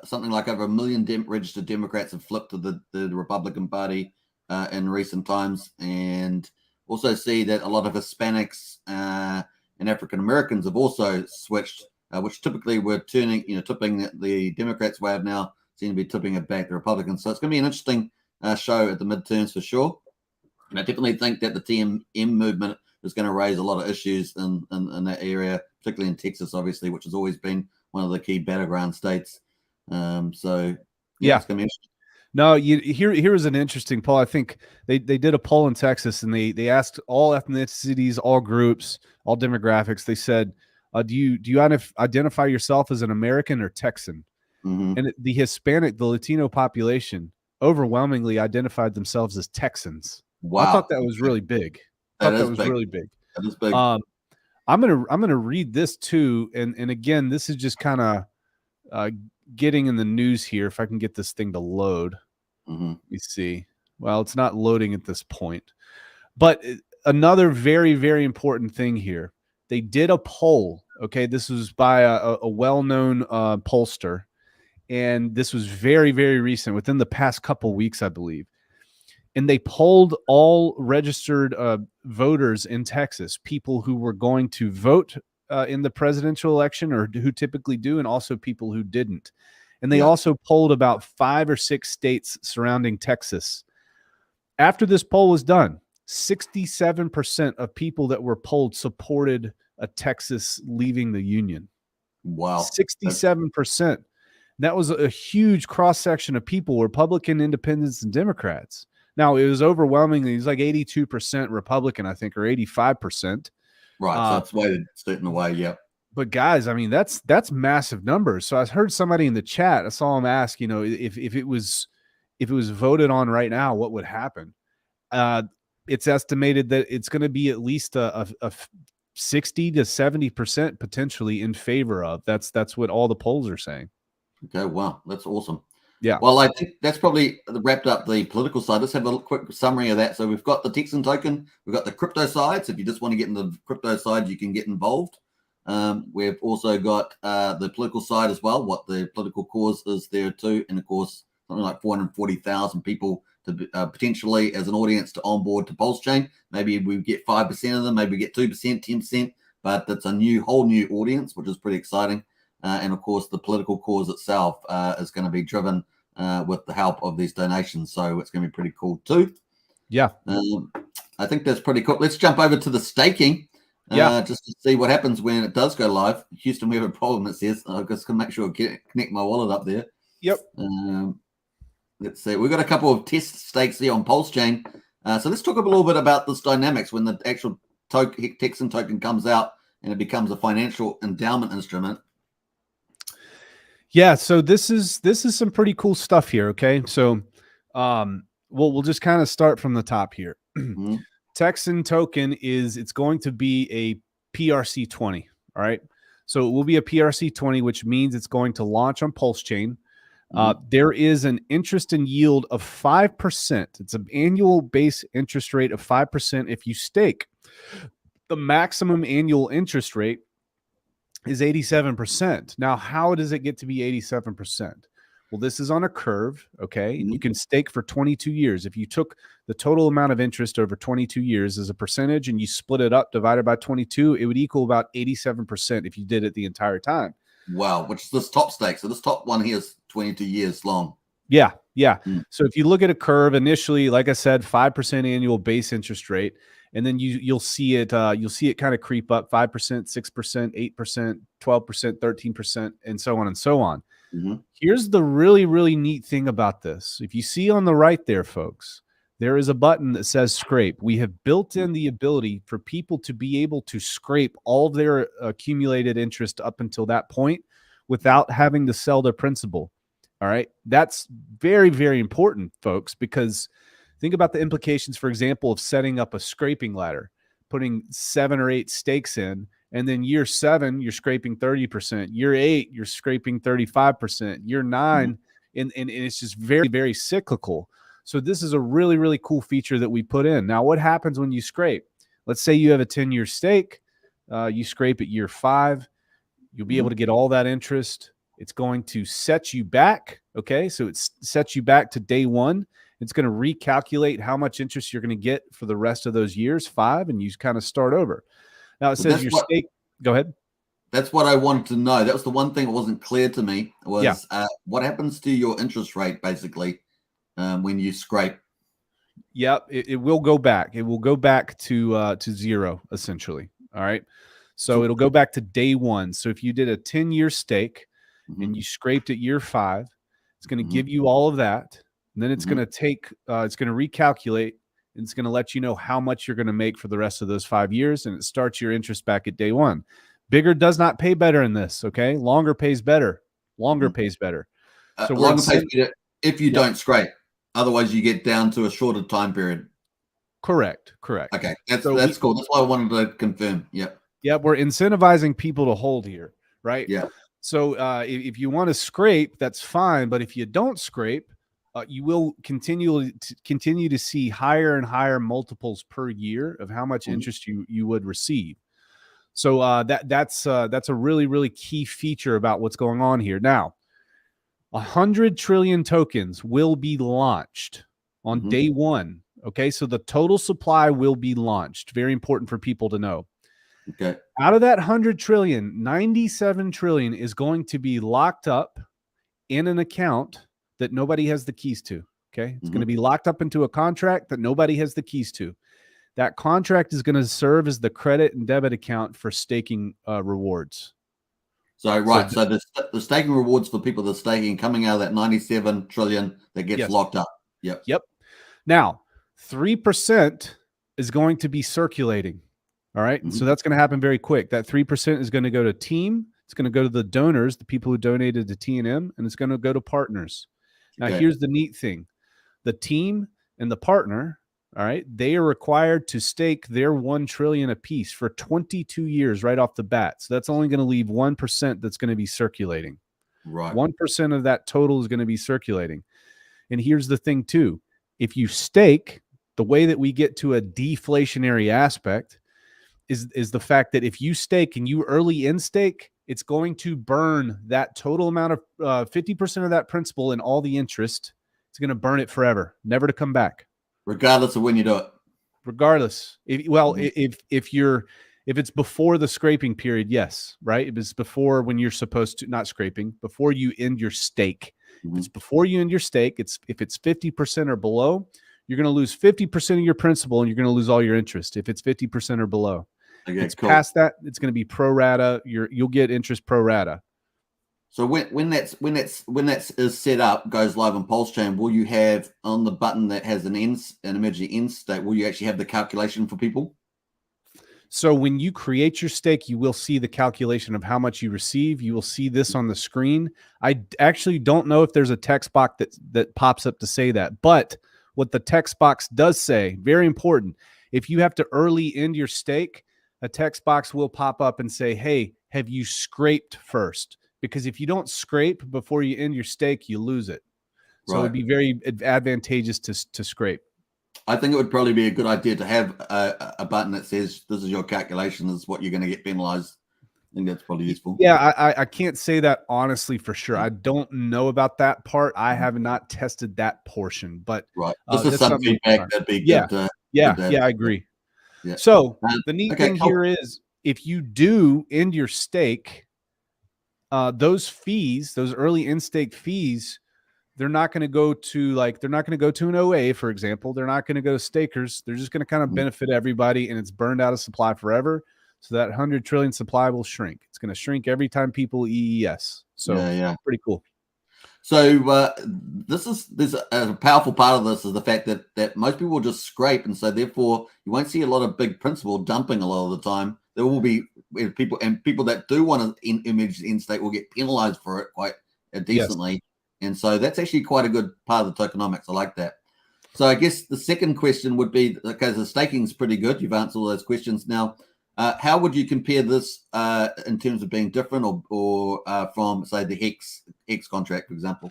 something like over 1 million registered Democrats have flipped to the Republican Party in recent times, and also see that a lot of Hispanics and African Americans have also switched, which typically were tipping the Democrats' way of now seem to be tipping it back the Republicans. So it's going to be an interesting show at the midterms for sure. And I definitely think that the TMM movement is going to raise a lot of issues in that area, particularly in Texas, obviously, which has always been one of the key battleground states. So yeah, it's going to be interesting. No, here is an interesting poll. I think they did a poll in Texas, and they asked all ethnicities, all groups, all demographics. They said, do you identify yourself as an American or Texan? And the Hispanic, the Latino population overwhelmingly identified themselves as Texans. Wow. I thought that was really big. That is big. I'm gonna read this too, and again, this is just kind of getting in the news here. If I can get this thing to load, let me see. Well, it's not loading at this point, but another very, very important thing here. They did a poll. Okay, this was by a well-known pollster, and this was very, very recent, within the past couple weeks, I believe. And they polled all registered voters in Texas, people who were going to vote in the presidential election, or who typically do, and also people who didn't. And they also polled about 5 or 6 states surrounding Texas. After this poll was done, 67% of people that were polled supported a Texas leaving the Union. Wow. 67%. That was a huge cross-section of people, Republican, Independents, and Democrats. Now, it was overwhelmingly, it was like 82% Republican, I think, or 85%. Right, so that's weighted a certain way, yeah. But guys, I mean, that's massive numbers. So I heard somebody in the chat, I saw him ask, if it was voted on right now, what would happen? It's estimated that it's going to be at least a 60 to 70% potentially in favor of. That's what all the polls are saying. Okay, wow, that's awesome. Yeah. Well, I think that's probably wrapped up the political side. Let's have a quick summary of that. So we've got the Texan token, we've got the crypto side. So if you just want to get in the crypto side, you can get involved. We've also got the political side as well, what the political cause is there too. And of course, something like 440,000 people to potentially as an audience to onboard to Pulsechain. Maybe we get 5% of them, maybe we get 2%, 10%, but that's a whole new audience, which is pretty exciting. And of course, the political cause itself is going to be driven with the help of these donations. So it's going to be pretty cool too. Yeah. I think that's pretty cool. Let's jump over to the staking. Just to see what happens when it does go live. Houston, we have a problem, it says. I'm just going to make sure I connect my wallet up there. Yep. Let's see. We've got a couple of test stakes here on Pulsechain. So let's talk a little bit about this dynamics when the actual Texan token comes out and it becomes a financial endowment instrument. Yeah, so this is some pretty cool stuff here. Okay, so we'll just kind of start from the top here. Texan token it's going to be a PRC20. All right, so it will be a PRC20, which means it's going to launch on Pulsechain. There is an interest and yield of 5%. It's an annual base interest rate of 5% if you stake. The maximum annual interest rate is 87%. Now, how does it get to be 87%? Well, this is on a curve, okay? You can stake for 22 years. If you took the total amount of interest over 22 years as a percentage and you split it up, divided by 22, it would equal about 87% if you did it the entire time. Wow, which is this top stake. So this top one here is 22 years long. Yeah. So if you look at a curve, initially, like I said, 5% annual base interest rate. And then you'll see it kind of creep up 5%, 6%, 8%, 12%, 13%, and so on and so on. Here's the really, really neat thing about this. If you see on the right there, folks, there is a button that says scrape. We have built in the ability for people to be able to scrape all of their accumulated interest up until that point without having to sell their principal. All right. That's very, very important, folks, because think about the implications, for example, of setting up a scraping ladder, putting 7 or 8 stakes in, and then year 7, you're scraping 30%. Year 8, you're scraping 35%. Year 9, and it's just very, very cyclical. So this is a really, really cool feature that we put in. Now, what happens when you scrape? Let's say you have a 10-year stake. You scrape at year 5. You'll be able to get all that interest. It's going to set you back. Okay, so it sets you back to day 1. It's going to recalculate how much interest you're going to get for the rest of those years, 5, and you kind of start over. Now, it says your stake. Go ahead. That's what I wanted to know. That was the one thing that wasn't clear to me was what happens to your interest rate, basically, when you scrape? Yep, it will go back. It will go back to zero essentially. All right. So it'll go back to day one. So if you did a 10-year stake and you scraped at year 5, it's going to give you all of that. And then it's going to it's going to recalculate, and it's going to let you know how much you're going to make for the rest of those 5 years. And it starts your interest back at day 1. Bigger does not pay better in this. Okay. Longer pays better. Longer pays better. So longer pays better if you don't scrape. Otherwise, you get down to a shorter time period. Correct. Okay. That's cool. That's why I wanted to confirm. Yep. Yeah, we're incentivizing people to hold here, right? Yeah. So if you want to scrape, that's fine. But if you don't scrape, you will continue to see higher and higher multiples per year of how much interest you would receive. So that's a really, really key feature about what's going on here. Now, 100 trillion tokens will be launched on day 1. Okay, so the total supply will be launched. Very important for people to know. Okay. Out of that 100 trillion, 97 trillion is going to be locked up in an account that nobody has the keys to. Okay. It's going to be locked up into a contract that nobody has the keys to. That contract is going to serve as the credit and debit account for staking rewards. So, right. So the staking rewards for people that are staking coming out of that 97 trillion that gets locked up. Yep. Now, 3% is going to be circulating. All right. So that's going to happen very quick. That 3% is going to go to team. It's going to go to the donors, the people who donated to TNM, and it's going to go to partners. Now, here's the neat thing. The team and the partner, all right, they are required to stake their 1 trillion apiece for 22 years right off the bat. So that's only going to leave 1% that's going to be circulating. Right. 1% of that total is going to be circulating. And here's the thing too. If you stake, the way that we get to a deflationary aspect is the fact that if you stake and you early in stake, it's going to burn that total amount of 50% of that principal and all the interest. It's going to burn it forever, never to come back. Regardless of when you do it. Regardless. If it's before the scraping period, yes, right? If it's before when you're supposed to, not scraping, before you end your stake. If it's before you end your stake, if it's 50% or below, you're going to lose 50% of your principal and you're going to lose all your interest if it's 50% or below. Okay, it's past that, it's going to be pro rata. You'll get interest pro rata. So when that's is set up, goes live on Pulsechain, will you have on the button that has an emergency end state, will you actually have the calculation for people? So when you create your stake, you will see the calculation of how much you receive. You will see this on the screen. I actually don't know if there's a text box that pops up to say that, but what the text box does say, very important, if you have to early end your stake, a text box will pop up and say, hey, have you scraped first? Because if you don't scrape before you end your stake, you lose it. So it'd be very advantageous to scrape. I think it would probably be a good idea to have a button that says, this is your calculation, this is what you're going to get penalized. I think that's probably useful. Yeah, I can't say that honestly for sure. I don't know about that part. I have not tested that portion, but this is some feedback that'd be good. I agree. Yeah. So the neat thing here is if you do end your stake, those fees, those early in stake fees, they're not going to go to an OA, for example. They're not going to go to stakers. They're just going to kind of benefit everybody, and it's burned out of supply forever. So that 100 trillion supply will shrink. It's going to shrink every time people EES. So pretty cool. So there's a powerful part of this is the fact that most people will just scrape, and so therefore you won't see a lot of big principal dumping a lot of the time. There will be people that do want to image in state will get penalized for it quite decently, and so that's actually quite a good part of the tokenomics. I like that. So I guess the second question would be, because the staking is pretty good. You've answered all those questions now. How would you compare this in terms of being different or from, say, the Hex contract, for example?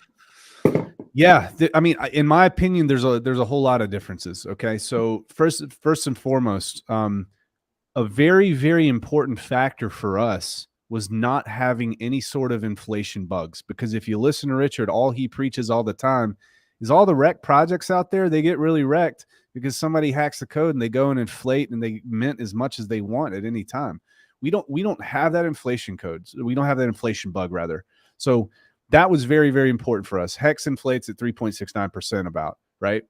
Yeah, I mean, in my opinion, there's a whole lot of differences. Okay, so first and foremost, a very, very important factor for us was not having any sort of inflation bugs. Because if you listen to Richard, all he preaches all the time is all the wreck projects out there, they get really wrecked because somebody hacks the code and they go and inflate and they mint as much as they want at any time. We don't have that inflation code. We don't have that inflation bug, rather. So that was very, very important for us. Hex inflates at 3.69% about, right?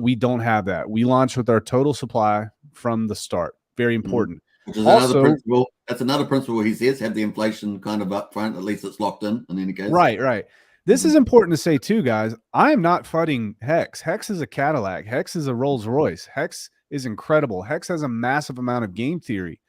We don't have that. We launch with our total supply from the start. Very important. Which is also, another principle. That's another principle he says, have the inflation kind of up front, at least it's locked in any case. Right. This is important to say too, guys. I am not fudding Hex. Hex is a Cadillac. Hex is a Rolls Royce. Hex is incredible. Hex has a massive amount of game theory.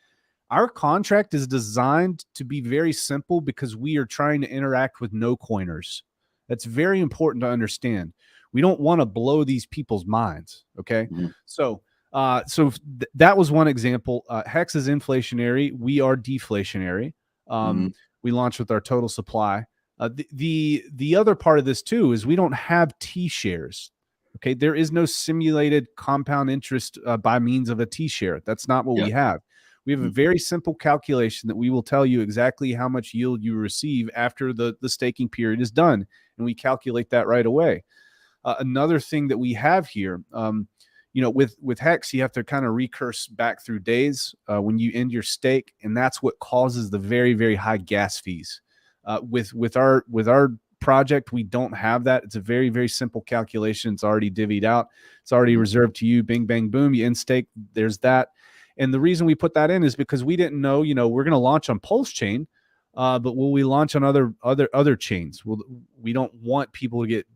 Our contract is designed to be very simple because we are trying to interact with no coiners. That's very important to understand. We don't want to blow these people's minds. Okay. So that was one example. Hex is inflationary. We are deflationary. We launch with our total supply. The other part of this too is we don't have T shares. Okay. There is no simulated compound interest by means of a T share. That's not what we have. We have a very simple calculation that we will tell you exactly how much yield you receive after the staking period is done. And we calculate that right away. Another thing that we have here, with Hex, you have to kind of recurse back through days when you end your stake. And that's what causes the very, very high gas fees. With our project, we don't have that. It's a very, very simple calculation. It's already divvied out. It's already reserved to you. Bing, bang, boom. You end stake. There's that. And the reason we put that in is because we didn't know, we're going to launch on Pulsechain, but will we launch on other chains? We don't want people to get,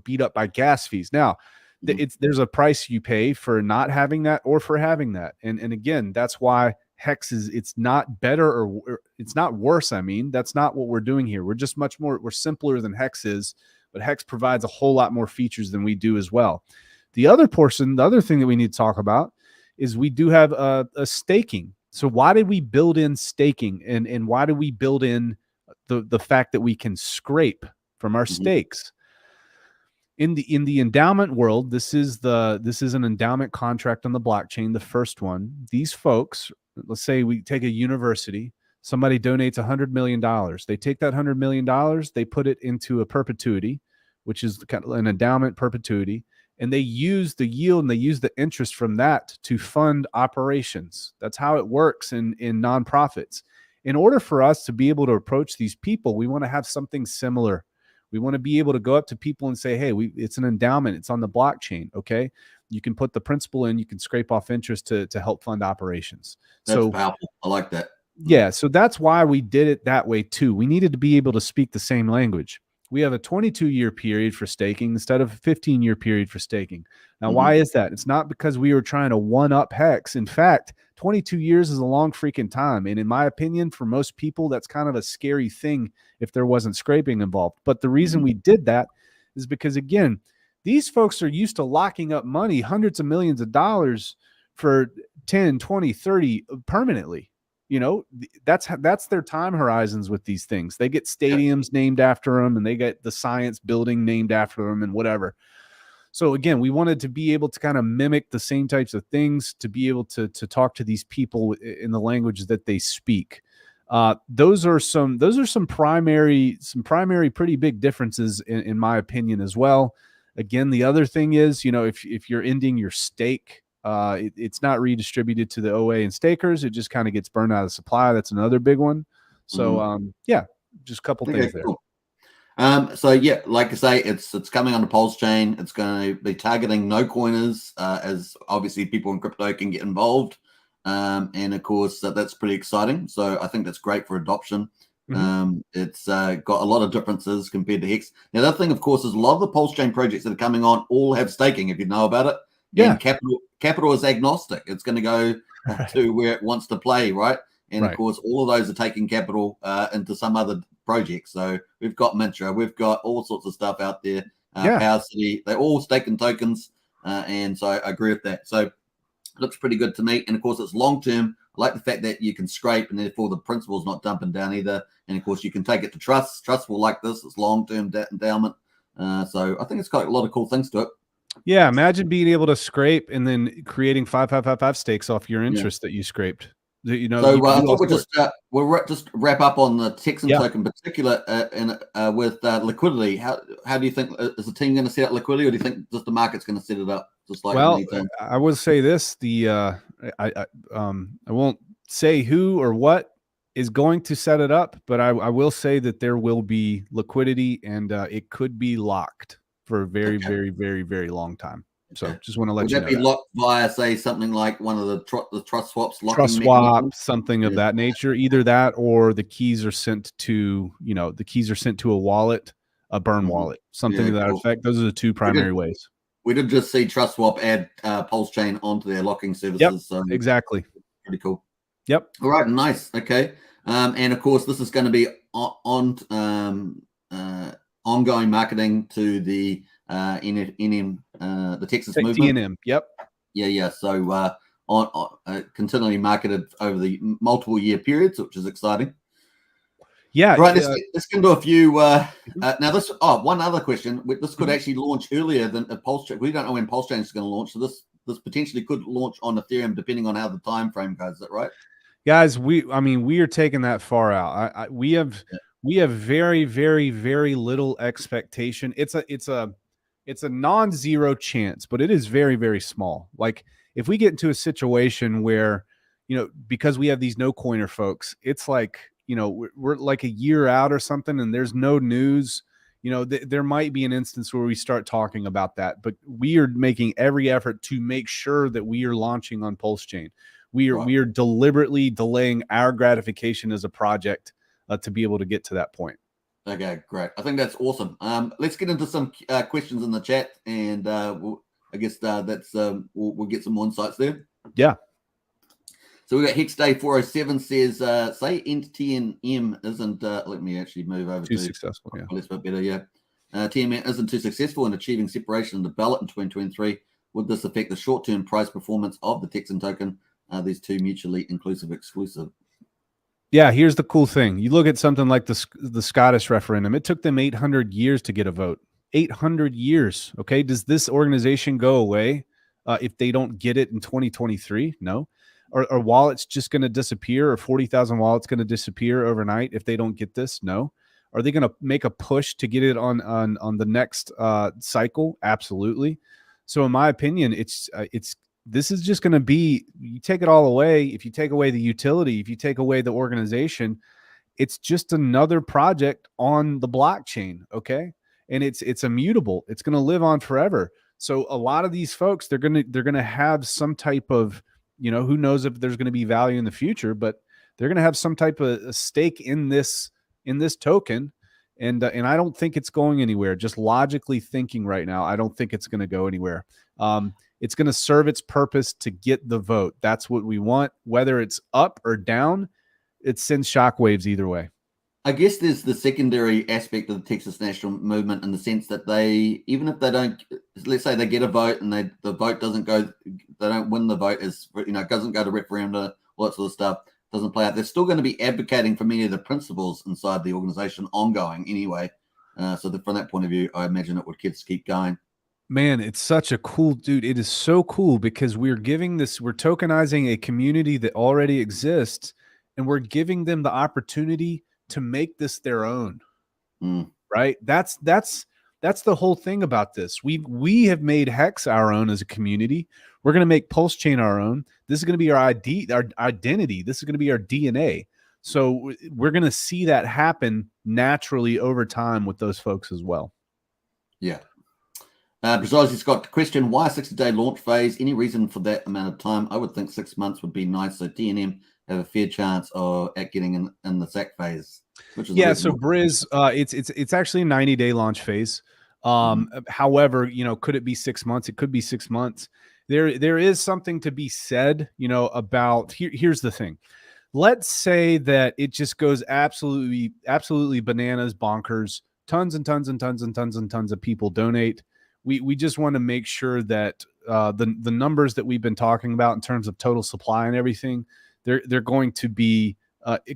beat up by gas fees. Now, there's a price you pay for not having that or for having that. And again, that's why Hex it's not better or it's not worse. I mean, that's not what we're doing here. We're just we're simpler than Hex is, but Hex provides a whole lot more features than we do as well. The other thing that we need to talk about is we do have a staking. So why did we build in staking and why did we build in the fact that we can scrape from our stakes? In the endowment world, this is an endowment contract on the blockchain, the first one. These folks, let's say we take a university, somebody donates $100 million. They take that $100 million, they put it into a perpetuity, which is kind of an endowment perpetuity. And they use the yield and they use the interest from that to fund operations. That's how it works in nonprofits. In order for us to be able to approach these people, we want to have something similar. We want to be able to go up to people and say, hey, it's an endowment. It's on the blockchain. Okay. You can put the principal in, you can scrape off interest to help fund operations. That's powerful. I like that. Yeah. So that's why we did it that way too. We needed to be able to speak the same language. We have a 22-year period for staking instead of a 15-year period for staking. Now, why is that? It's not because we were trying to one-up Hex. In fact, 22 years is a long freaking time. And in my opinion, for most people, that's kind of a scary thing if there wasn't scraping involved. But the reason we did that is because, again, these folks are used to locking up money, hundreds of millions of dollars for 10, 20, 30 permanently. That's their time horizons with these things. They get stadiums named after them and they get the science building named after them and whatever. So again, we wanted to be able to kind of mimic the same types of things, to be able to talk to these people in the language that they speak. Those are some primary pretty big differences in my opinion as well. Again, the other thing is, if you're ending your stake, it's not redistributed to the OA and stakers. It just kind of gets burned out of supply. That's another big one. So, just a couple things there. Cool. Like I say, it's coming on the Pulsechain. It's going to be targeting no coiners, as obviously people in crypto can get involved. And of course, that's pretty exciting. So I think that's great for adoption. It's got a lot of differences compared to Hex. Now, the other thing, of course, is a lot of the Pulsechain projects that are coming on all have staking, if you know about it. Yeah. And capital is agnostic. It's going to go to where it wants to play, right? And of course, all of those are taking capital into some other project. So we've got Mintra, we've got all sorts of stuff out there. Power City, they're all staking tokens. And so I agree with that. So it looks pretty good to me. And of course, it's long term. I like the fact that you can scrape and therefore the principal's not dumping down either. And of course, you can take it to trusts. Trusts will like this. It's long term endowment. So I think it's got a lot of cool things to it. Yeah, imagine being able to scrape and then creating 5555 stakes off your interest that you scraped. So I thought we'll just wrap up on the Texan token in particular, with liquidity. How do you think, is the team going to set up liquidity, or do you think just the market's going to set it up? Just like I would say this: I won't say who or what is going to set it up, but I will say that there will be liquidity and it could be locked for a very, very, very, very long time. So just want to let Would you that know be locked via, say, something like one of the trust swaps locking trust swap, mechanisms? something of that nature. Either that or the keys are sent to, a wallet, a burn wallet, something to that effect. Those are the two primary ways. We did just see Trust Swap add Pulsechain onto their locking services. Yep, So exactly. Pretty cool. Yep. All right, nice. Okay. And of course, this is going to be ongoing marketing to the the Texas movement. TNM. Yep. Yeah. So continually marketed over the multiple year periods, which is exciting. Yeah. Right. Let's get into a few. Now, one other question. This could actually launch earlier than a Pulsechain. We don't know when Pulsechain is going to launch. So this potentially could launch on Ethereum, depending on how the time frame goes. Is that right? Guys, we are taking that far out. We have very, very, very little expectation. It's a non-zero chance, but it is very, very small. Like if we get into a situation where, because we have these no coiner folks, it's like, we're like a year out or something and there's no news, there might be an instance where we start talking about that, but we are making every effort to make sure that we are launching on Pulsechain. We are deliberately delaying our gratification as a project to be able to get to that point. Okay, great. I think that's awesome. Let's get into some questions in the chat, and we'll get some more insights there. Yeah. So we got Hex Day 407 says, say TNM isn't. Let me actually move over too successful. Yeah, that's a bit better. Yeah, TNM isn't too successful in achieving separation in the ballot in 2023. Would this affect the short-term price performance of the Texan token? These two mutually exclusive. Yeah, here's the cool thing. You look at something like the Scottish referendum. It took them 800 years to get a vote. 800 years. Okay, does this organization go away if they don't get it in 2023? No. Are wallets just going to disappear, or 40,000 wallets going to disappear overnight if they don't get this? No. Are they going to make a push to get it on the next cycle? Absolutely. So in my opinion, this is just going to be, you take it all away. If you take away the utility, if you take away the organization, it's just another project on the blockchain. Okay. And it's immutable. It's going to live on forever. So a lot of these folks, they're going to have some type of, who knows if there's going to be value in the future, but they're going to have some type of a stake in this token. And I don't think it's going anywhere. Just logically thinking right now, I don't think it's going to go anywhere. It's going to serve its purpose to get the vote. That's what we want. Whether it's up or down, it sends shockwaves either way. I guess there's the secondary aspect of the Texas national movement in the sense that even if they don't, let's say they get a vote and the vote doesn't go, they don't win the vote, doesn't go to referendum, all that sort of stuff, doesn't play out. They're still going to be advocating for many of the principles inside the organization ongoing anyway. So from that point of view, I imagine it would keep going. Man, it's such a cool, dude. It is so cool because we're tokenizing a community that already exists, and we're giving them the opportunity to make this their own. Right? That's the whole thing about this. We have made Hex our own as a community. We're going to make Pulsechain our own. This is going to be our identity. This is going to be our DNA. So we're going to see that happen naturally over time with those folks as well. Yeah. Besides, got the question, why a 60-day launch phase? Any reason for that amount of time? I would think 6 months would be nice. So TNM have a fair chance at getting in the SAC phase. Which is so Briz, it's actually a 90-day launch phase. However, could it be 6 months? It could be 6 months. There is something to be said, about here's the thing. Let's say that it just goes absolutely bananas, bonkers. Tons and tons and tons and tons and tons of people donate. We just want to make sure that the numbers that we've been talking about in terms of total supply and everything, they're going to be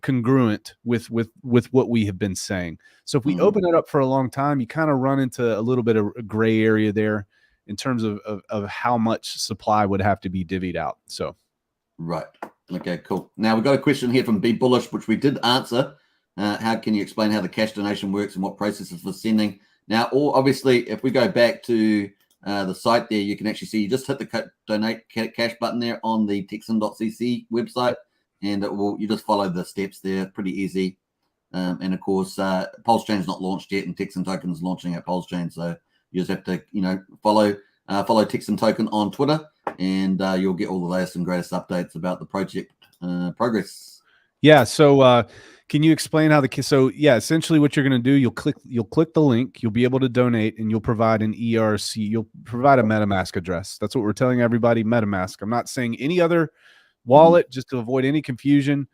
congruent with what we have been saying. So if we open it up for a long time, you kind of run into a little bit of a gray area there in terms of how much supply would have to be divvied out. So, right. Okay, cool. Now we've got a question here from Be Bullish, which we did answer. How can you explain how the cash donation works and what processes for sending? Now, obviously, if we go back to the site there, you can actually see you just hit the donate cash button there on the Texan.cc website, and you just follow the steps there. Pretty easy. And of course, Pulsechain's not launched yet, and Texan Token is launching at Pulsechain, so you just have to follow Follow Texan Token on Twitter, and you'll get all the latest and greatest updates about the project progress. Yeah. So can you explain how essentially what you're going to do, you'll click the link, you'll be able to donate, and you'll provide an ERC, you'll provide a MetaMask address. That's what we're telling everybody, MetaMask. I'm not saying any other wallet, just to avoid any confusion,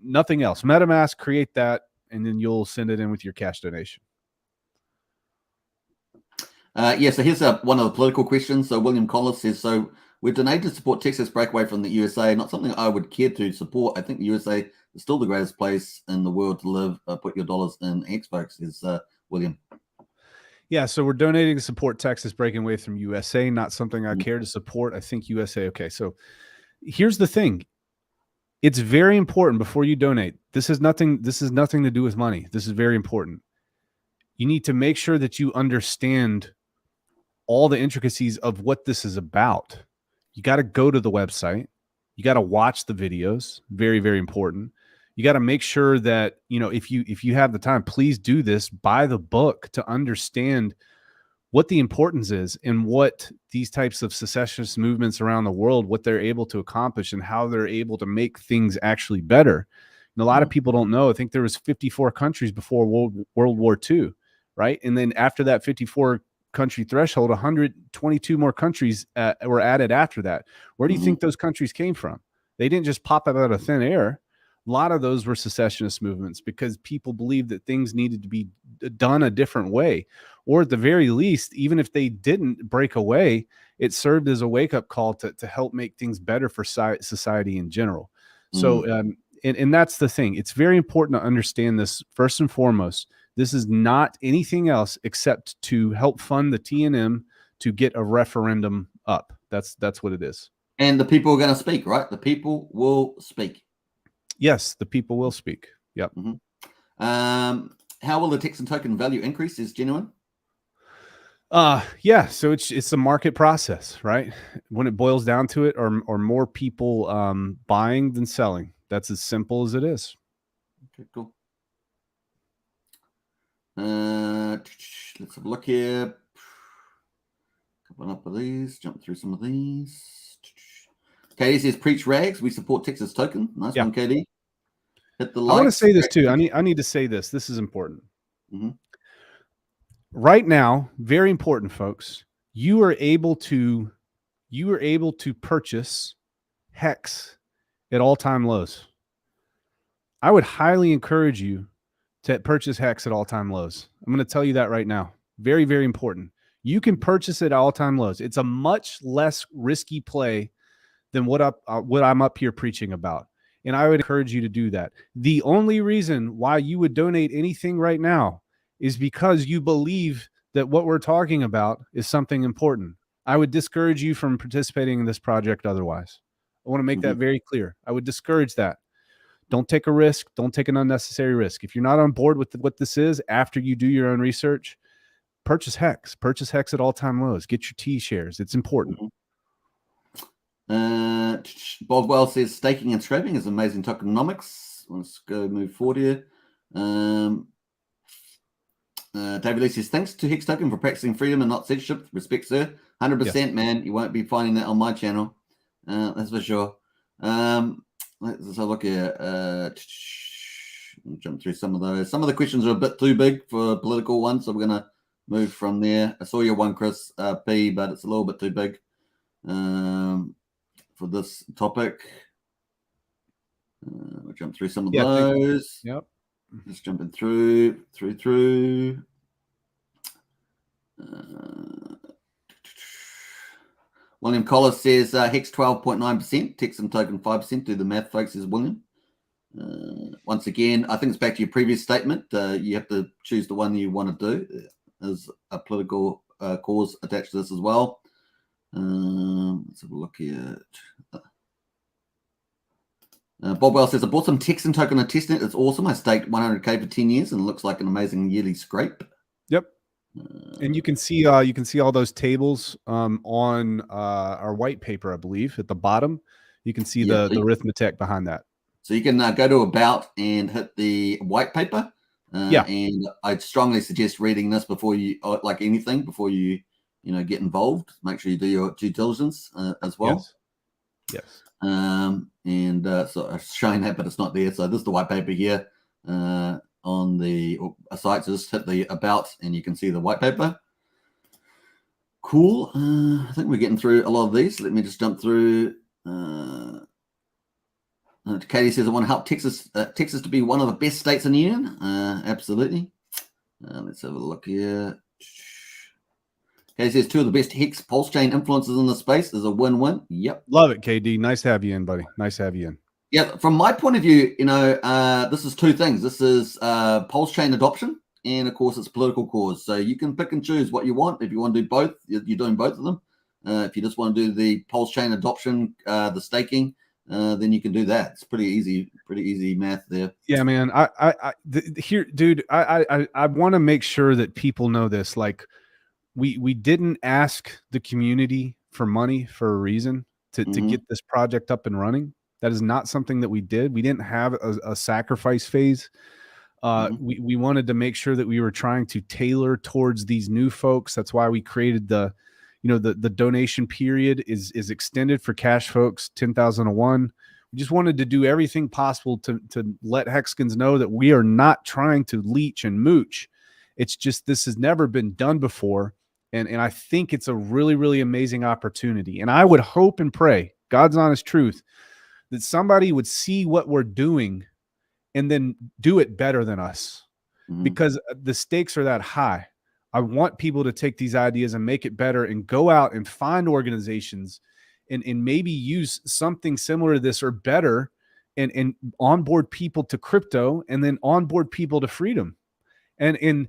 nothing else. MetaMask, create that, and then you'll send it in with your cash donation. So here's one of the political questions. So William Collis says, so we're donated to support Texas breakaway from the USA. Not something I would care to support. I think the USA is still the greatest place in the world to live. Put your dollars in Hex, folks, is William. Yeah, so we're donating to support Texas breaking away from USA. Not something I care to support. I think USA. Okay, so here's the thing. It's very important before you donate. This has nothing to do with money. This is very important. You need to make sure that you understand all the intricacies of what this is about. You got to go to the website. You got to watch the videos. Very, very important. You got to make sure that, if you have the time, please do this. Buy the book to understand what the importance is and what these types of secessionist movements around the world, what they're able to accomplish and how they're able to make things actually better. And a lot of people don't know. I think there was 54 countries before World War II, right? And then after that 54 country threshold, 122 more countries were added after that. Where do you think those countries came from? They didn't just pop up out of thin air. A lot of those were secessionist movements because people believed that things needed to be done a different way, or at the very least, even if they didn't break away, it served as a wake-up call to help make things better for society in general. So, and that's the thing. It's very important to understand this. First and foremost, this is not anything else except to help fund the TNM to get a referendum up. That's what it is. And the people are going to speak, right? The people will speak. Yes, the people will speak. Yep. How will the Texan token value increase? Is genuine? Yeah. So it's a market process, right? When it boils down to it, or more people buying than selling. That's as simple as it is. Okay, cool. Let's have a look here. Couple up of these. Jump through some of these. KD says, "Preach rags. We support Texas token." Nice one, KD. Hit the like. I want to say this too. I need to say this. This is important. Right now, very important, folks. You are able to purchase Hex at all-time lows. I would highly encourage you to purchase Hex at all-time lows. I'm going to tell you that right now. Very, very important. You can purchase it at all-time lows. It's a much less risky play than what I'm up here preaching about. And I would encourage you to do that. The only reason why you would donate anything right now is because you believe that what we're talking about is something important. I would discourage you from participating in this project otherwise. I want to make that very clear. I would discourage that. Don't take a risk. Don't take an unnecessary risk. If you're not on board with what this is, after you do your own research, purchase Hex. Purchase Hex at all-time lows. Get your T shares. It's important. Boswell says staking and scraping is amazing tokenomics. Let's go move forward here. David Lee says, thanks to Hex Token for practicing freedom and not censorship. Respect, sir. 100%, man. You won't be finding that on my channel. That's for sure. Let's have a look here. Jump through some of those. Some of the questions are a bit too big for a political one, so we're going to move from there. I saw your one, Chris P, but it's a little bit too big for this topic. We'll jump through some of those. Yep. Just jumping through. William Collis says Hex 12.9%, Texan token 5%. Do the math, folks, says William. Once again, I think it's back to your previous statement. You have to choose the one you want to do. There's a political cause attached to this as well. Let's have a look here. Bob Wells says, I bought some Texan token on testnet. It's awesome. I staked 100K for 10 years and it looks like an amazing yearly scrape. Yep. And you can see all those tables on our white paper, I believe, at the bottom. You can see the arithmetic behind that. So you can go to about and hit the white paper. And I'd strongly suggest reading this before you, like anything, before you get involved. Make sure you do your due diligence as well. Yes. And so I'm showing that, but it's not there. So this is the white paper here on the site. So just hit the about, and you can see the white paper. Cool. I think we're getting through a lot of these. Let me just jump through. Katie says, I want to help Texas to be one of the best states in the union. Absolutely. Let's have a look here. Katie says, 2 of the best Hex Pulsechain influencers in the space is a win-win. Yep. Love it, KD. Nice to have you in, buddy. Nice to have you in. Yeah, from my point of view, this is 2 things. This is Pulsechain adoption, and of course, it's political cause. So you can pick and choose what you want. If you want to do both, you're doing both of them. If you just want to do the Pulsechain adoption, the staking, then you can do that. It's pretty easy math there. Yeah, man. Here, dude, I want to make sure that people know this. Like, we didn't ask the community for money for a reason to get this project up and running. That is not something that we did. We didn't have a sacrifice phase. We wanted to make sure that we were trying to tailor towards these new folks. That's why we created the donation period is extended for cash folks, 10,001. We just wanted to do everything possible to let Hexkins know that we are not trying to leech and mooch. It's just, this has never been done before. And I think it's a really, really amazing opportunity. And I would hope and pray, God's honest truth, that somebody would see what we're doing and then do it better than us, because the stakes are that high. I want people to take these ideas and make it better and go out and find organizations and maybe use something similar to this or better and onboard people to crypto and then onboard people to freedom. And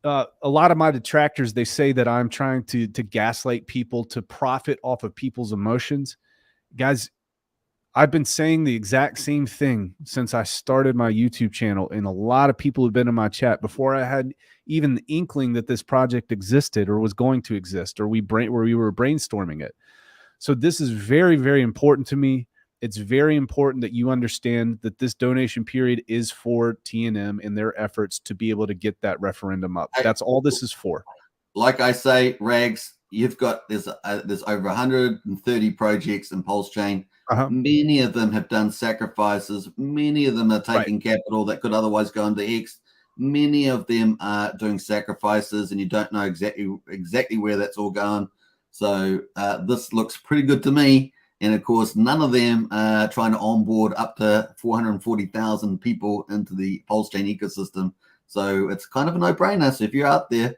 a lot of my detractors, they say that I'm trying to gaslight people to profit off of people's emotions. Guys, I've been saying the exact same thing since I started my YouTube channel, and a lot of people have been in my chat before I had even the inkling that this project existed or was going to exist, or we were brainstorming it. So this is very, very important to me. It's very important that you understand that this donation period is for TNM and their efforts to be able to get that referendum up. That's all this is for. Like I say, Rags, you've got there's over 130 projects in Pulsechain. Many of them have done sacrifices. Many of them are taking capital that could otherwise go into Hex. Many of them are doing sacrifices, and you don't know exactly where that's all going. So this looks pretty good to me. And of course, none of them are trying to onboard up to 440,000 people into the Pulsechain ecosystem. So it's kind of a no-brainer. So if you're out there,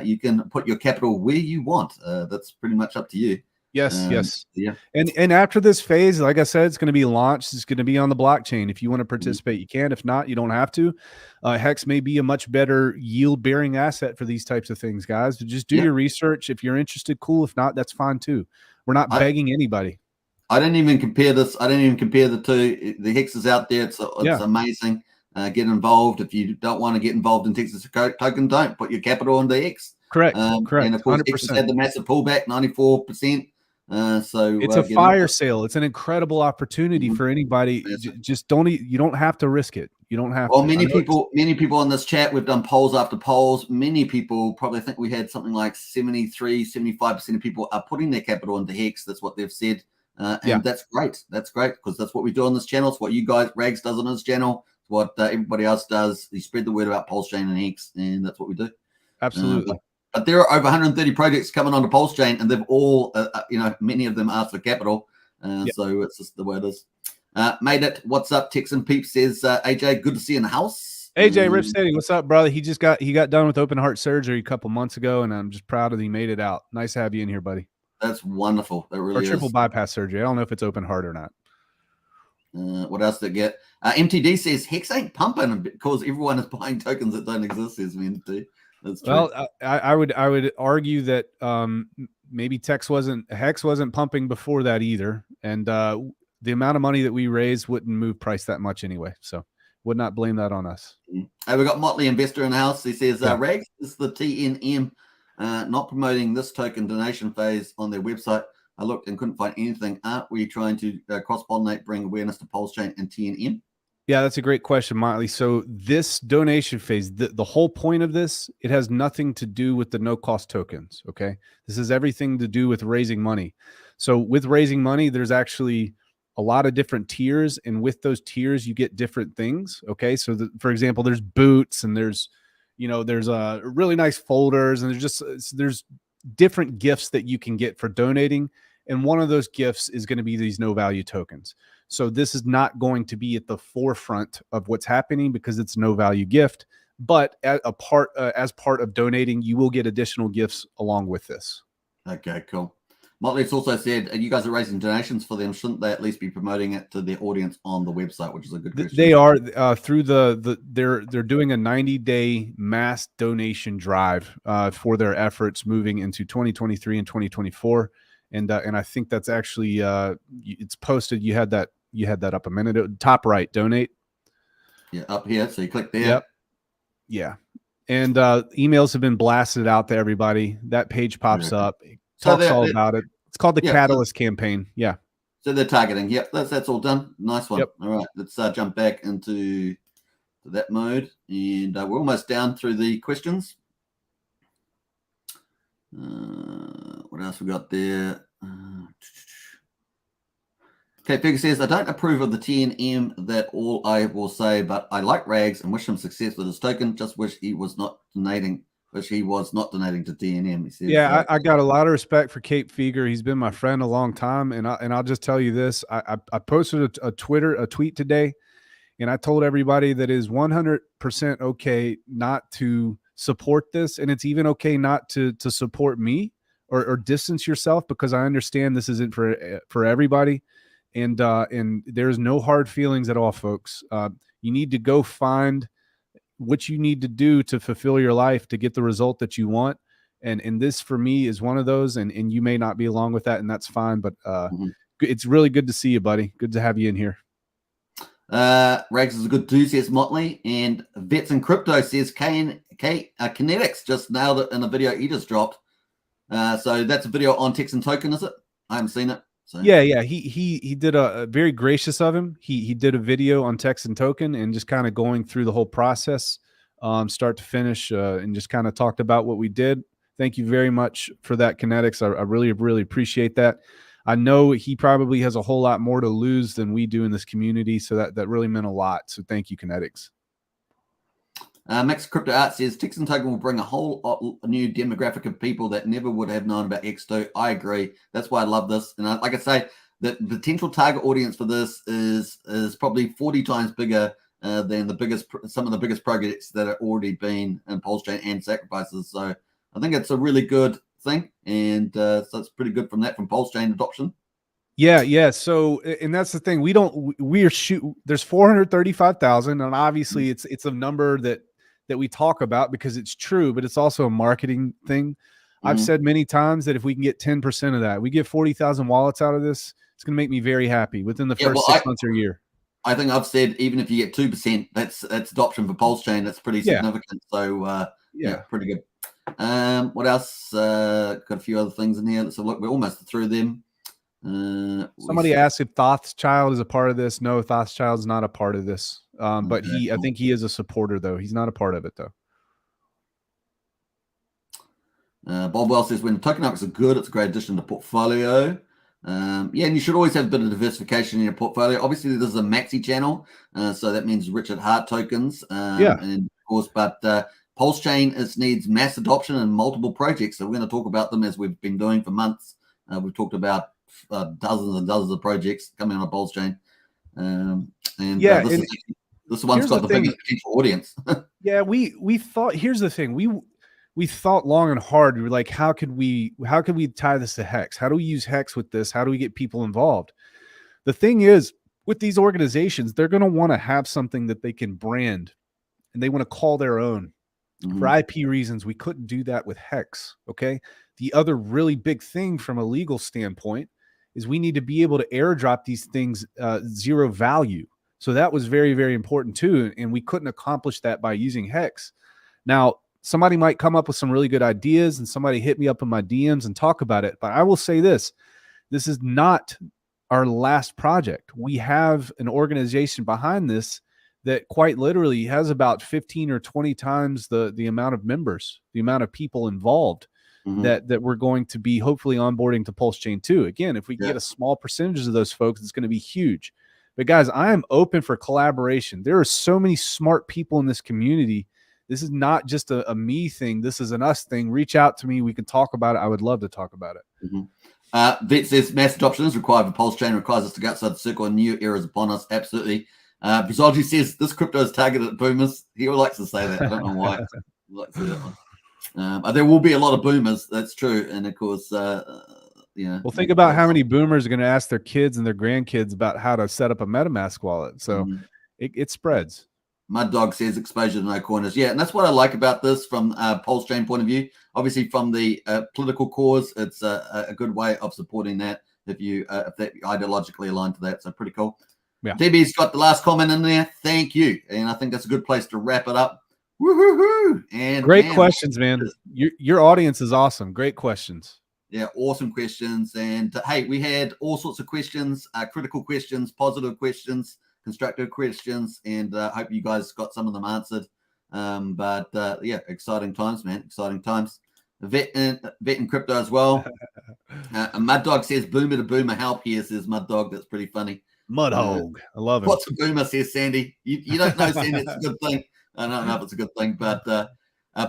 you can put your capital where you want. That's pretty much up to you. Yes. Yeah. And after this phase, like I said, it's going to be launched. It's going to be on the blockchain. If you want to participate, you can. If not, you don't have to. Hex may be a much better yield-bearing asset for these types of things, guys. So just do your research. If you're interested, cool. If not, that's fine too. We're not begging anybody. I don't even compare this. I don't even compare the two. The Hex is out there. It's amazing. Get involved. If you don't want to get involved in Texas Token, don't put your capital into Hex. Correct. Correct. And of course, Hex has had the massive pullback, 94%. So it's a fire sale. It's an incredible opportunity for anybody. Just you don't have to risk it. You don't have to. Many people in this chat, we've done polls after polls. Many people probably think we had something like 75% of people are putting their capital into Hex. That's what they've said. And that's great. That's great, because that's what we do on this channel. It's what you guys, Rags does on his channel. It's what everybody else does. You spread the word about Pulsechain and Hex, and that's what we do. Absolutely. But there are over 130 projects coming onto Pulsechain, and they've all, many of them asked for capital. So it's just the way it is. Made it. What's up, Texan Peep says, AJ, good to see you in the house. AJ Ripsteady, what's up, brother? He got done with open heart surgery a couple months ago, and I'm just proud that he made it out. Nice to have you in here, buddy. That's wonderful. That really is. Or triple bypass surgery. I don't know if it's open heart or not. What else did get? MTD says Hex ain't pumping because everyone is buying tokens that don't exist. Says MTD. That's true. Well, I would argue that maybe Hex wasn't pumping before that either, and the amount of money that we raised wouldn't move price that much anyway. So would not blame that on us. We got Motley Investor in the house. He says, Rags, is the TNM not promoting this token donation phase on their website? I looked and couldn't find anything. Aren't we trying to cross-pollinate, bring awareness to Pulsechain and TNM? Yeah, that's a great question, Motley. So this donation phase, the whole point of this, it has nothing to do with the no-cost tokens, okay? This is everything to do with raising money. So with raising money, there's actually a lot of different tiers, and with those tiers, you get different things, okay? So, for example, there's boots, and there's really nice folders, and there's different gifts that you can get for donating, and one of those gifts is going to be these no-value tokens. So this is not going to be at the forefront of what's happening because it's no value gift, but as part of donating, you will get additional gifts along with this. Okay, cool. Motley's also said, you guys are raising donations for them. Shouldn't they at least be promoting it to their audience on the website, which is a good question. They are through they're doing a 90-day mass donation drive for their efforts moving into 2023 and 2024. And I think that's actually it's posted. You had that up a minute ago. Top right, donate. Yeah, up here. So you click there. Yep. Yeah. And emails have been blasted out to everybody. That page pops up. It talks all about it. It's called the Catalyst campaign. Yeah. So they're targeting. Yep, that's all done. Nice one. Yep. All right, let's jump back into that mode, and we're almost down through the questions. What else we got there? Okay, Figure says, I don't approve of the TNM, that all I will say, but I like Rags and wish him success with his token. Just wish he was not donating. Wish he was not donating to TNM. He says, yeah, I got a lot of respect for Cape Feger. He's been my friend a long time, and I'll just tell you this: I posted a tweet today, and I told everybody that it is 100% okay not to support this, and it's even okay not to support me or distance yourself, because I understand this isn't for everybody. And there's no hard feelings at all, folks. You need to go find what you need to do to fulfill your life to get the result that you want. And this for me is one of those, and you may not be along with that, and that's fine. But it's really good to see you, buddy. Good to have you in here. Rags is a good dude, says Motley. And Vets in Crypto says Kinetics just nailed it in a video he just dropped. So that's a video on Texan Token, is it? I haven't seen it. So. Yeah. He did a very gracious of him. He did a video on Texan Token and just kind of going through the whole process, start to finish, and just kind of talked about what we did. Thank you very much for that, Kinetics. I really, really appreciate that. I know he probably has a whole lot more to lose than we do in this community, so that really meant a lot. So thank you, Kinetics. Max Crypto Art says Texan Token will bring a whole new demographic of people that never would have known about X2. I agree. That's why I love this. And like I say, the potential target audience for this is probably 40 times bigger than some of the biggest projects that are already been in Pulsechain and Sacrifices. So I think it's a really good thing, and so it's pretty good from Pulsechain adoption. Yeah. So, and that's the thing. There's 435,000, and obviously it's a number that we talk about because it's true, but it's also a marketing thing. I've said many times that if we can get 10% of that, we get 40,000 wallets out of this, it's going to make me very happy within the first 6 months or a year. I think I've said even if you get 2%, that's adoption for Pulsechain. That's pretty significant. So pretty good. What else? Got a few other things in here. So look, we're almost through them. Somebody asked if Thothschild is a part of this. No, Thothschild is not a part of this. But I think he is a supporter, though. He's not a part of it, though. Bob Wells says, when tokenomics are good, it's a great addition to portfolio. And you should always have a bit of diversification in your portfolio. Obviously, this is a maxi channel, so that means Richard Hart tokens. And of course, but Pulsechain needs mass adoption in multiple projects. So we're going to talk about them as we've been doing for months. We've talked about dozens and dozens of projects coming on Pulsechain. This one's got the biggest potential audience. We thought, here's the thing. We thought long and hard. We were like, how could we tie this to Hex? How do we use Hex with this? How do we get people involved? The thing is, with these organizations, they're going to want to have something that they can brand and they want to call their own. For IP reasons, we couldn't do that with Hex. Okay. The other really big thing from a legal standpoint is we need to be able to airdrop these things zero value. So that was very, very important too. And we couldn't accomplish that by using Hex. Now, somebody might come up with some really good ideas and somebody hit me up in my DMs and talk about it. But I will say this is not our last project. We have an organization behind this that quite literally has about 15 or 20 times the amount of members, the amount of people involved that we're going to be hopefully onboarding to Pulsechain too. Again, if we get a small percentage of those folks, it's going to be huge. But guys, I am open for collaboration. There are so many smart people in this community. This is not just a me thing. This is an us thing. Reach out to me. We can talk about it. I would love to talk about it. Vet says mass adoption is required for Pulsechain, requires us to go outside the circle and new eras upon us. Absolutely. Brizology says this crypto is targeted at boomers. He likes to say that. I don't know why. He likes to say that one. There will be a lot of boomers. That's true. And of course, well, think about how many boomers are going to ask their kids and their grandkids about how to set up a MetaMask wallet. So it spreads. Mud Dog says exposure to no corners. Yeah, and that's what I like about this from a Pulsechain point of view. Obviously, from the political cause, it's a good way of supporting that if that ideologically aligned to that. So pretty cool. Yeah. DB's got the last comment in there. Thank you. And I think that's a good place to wrap it up. Woo-hoo-hoo. And great questions, man. Your audience is awesome. Great questions. Yeah, awesome questions. And hey, we had all sorts of questions, critical questions, positive questions, constructive questions, and I hope you guys got some of them answered. Yeah, exciting times, man. Exciting times. Vet in crypto as well. Mud Dog says boomer to boomer help here, says Mud Dog. That's pretty funny. Mudhog. I love it. What's a boomer, says Sandy. You don't know, Sandy. It's a good thing. I don't know if it's a good thing, but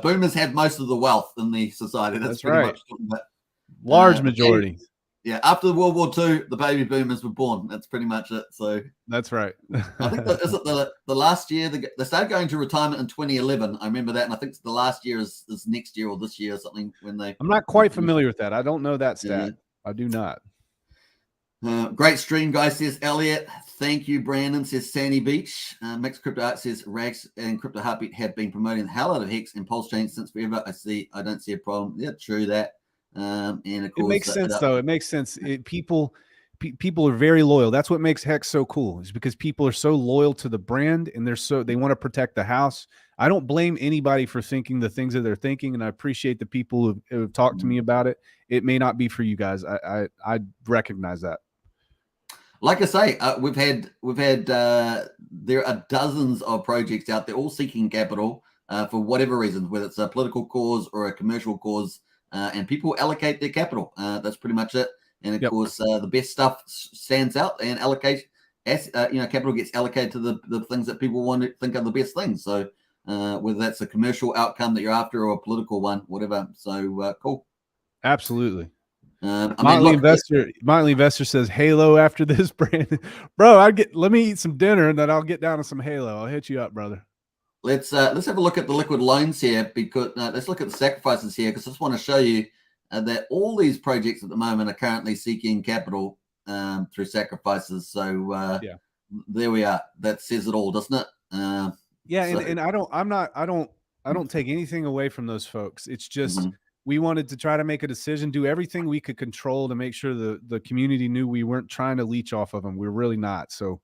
boomers have most of the wealth in the society. That's pretty right. much talking about. Large majority. Yeah, after World War II, the baby boomers were born. That's pretty much it. So that's right. I think is it the last year they started going to retirement in 2011. I remember that, and I think the last year is next year or this year or something. When they, I'm not quite familiar with that. I don't know that stat. I do not. Great stream, guys, says Elliot. Thank you, Brandon, says Sandy Beach. Mixed Crypto Art says Rags and Crypto Heartbeat have been promoting the hell out of Hex and Pulsechain since forever. I don't see a problem. Yeah, true that. And of course, it makes sense though. It makes sense. People are very loyal. That's what makes Hex so cool, is because people are so loyal to the brand and they want to protect the house. I don't blame anybody for thinking the things that they're thinking, and I appreciate the people who have talked to me about it. It may not be for you guys. I recognize that. Like I say, we've had there are dozens of projects out there all seeking capital for whatever reasons, whether it's a political cause or a commercial cause, and people allocate their capital. That's pretty much it. And of course, the best stuff stands out, and capital gets allocated to the things that people want to think are the best things. So whether that's a commercial outcome that you're after or a political one, whatever. So cool. Absolutely. Motley Investor says Halo after this, Brandon. Bro, let me eat some dinner and then I'll get down to some Halo. I'll hit you up, brother. Let's have a look at the liquid loans here, because let's look at the sacrifices here, because I just want to show you that all these projects at the moment are currently seeking capital through sacrifices. So there we are. That says it all, doesn't it? And I don't take anything away from those folks. It's just we wanted to try to make a decision, do everything we could control to make sure the community knew we weren't trying to leech off of them. We're really not. So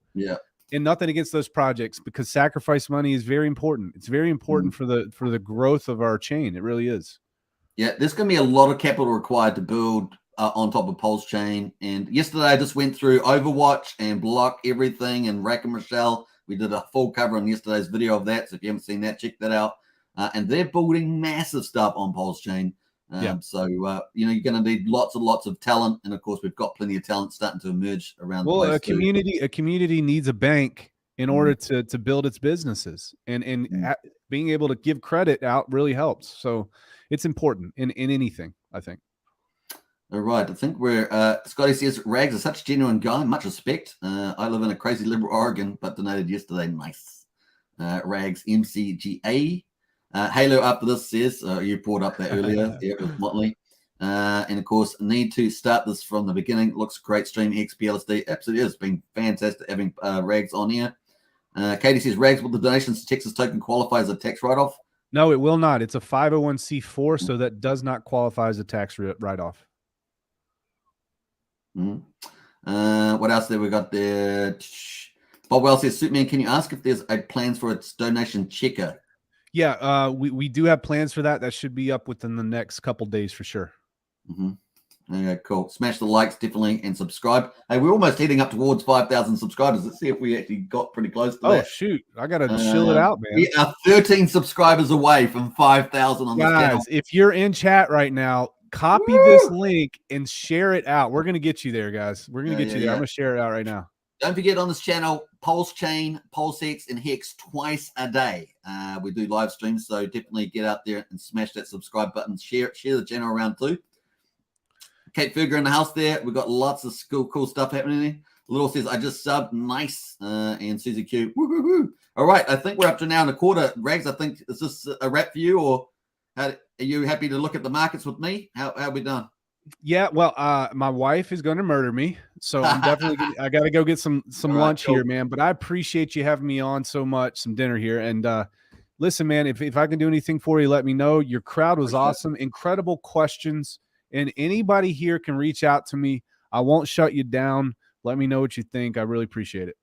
and nothing against those projects, because sacrifice money is very important. It's very important for the growth of our chain. It really is. Yeah, there's going to be a lot of capital required to build on top of Pulsechain. And yesterday I just went through Overwatch and block everything and Rack and Rochelle. We did a full cover on yesterday's video of that. So if you haven't seen that, check that out. And they're building massive stuff on Pulsechain. So you're going to need lots and lots of talent, and of course we've got plenty of talent starting to emerge around. Well, the place a community needs a bank in order to build its businesses, and being able to give credit out really helps. So it's important in anything, I think. All right, I think we're Scotty says Rags is such a genuine guy, much respect. I live in a crazy liberal Oregon, but donated yesterday. Nice. Rags MCGA. Halo after this says, you brought up that earlier, with Motley. And of course, need to start this from the beginning. Looks great stream, XPLSD. Absolutely, it's been fantastic having Rags on here. Katie says, Rags, will the donations to Texas token qualify as a tax write-off? No, it will not. It's a 501c4, so that does not qualify as a tax write-off. What else there we got there? Bob Wells says, Superman, can you ask if there's a plans for its donation checker? Yeah, we do have plans for that. That should be up within the next couple days for sure. Okay, cool. Smash the likes, definitely, and subscribe. Hey, we're almost heading up towards 5,000 subscribers. Let's see if we actually got pretty close to that. Oh, shoot. I got to chill it out, man. We are 13 subscribers away from 5,000 on this channel. Guys, if you're in chat right now, copy this link and share it out. We're going to get you there, guys. We're going to get you there. I'm going to share it out right now. Don't forget on this channel, Pulsechain, Pulsex, and Hex twice a day. We do live streams, so definitely get out there and smash that subscribe button. Share the channel around too. Kate Ferger in the house there. We've got lots of cool stuff happening there. Little says, I just subbed. Nice. And Susie Q. Woo. All right. I think we're up to now in a quarter. Rags, I think, is this a wrap for you, or are you happy to look at the markets with me? How are we done? Yeah, well, my wife is going to murder me, so I'm definitely I got to go get some lunch here, man. But I appreciate you having me on so much, some dinner here. And listen, man, if I can do anything for you, let me know. Your crowd was awesome, incredible questions, and anybody here can reach out to me. I won't shut you down. Let me know what you think. I really appreciate it.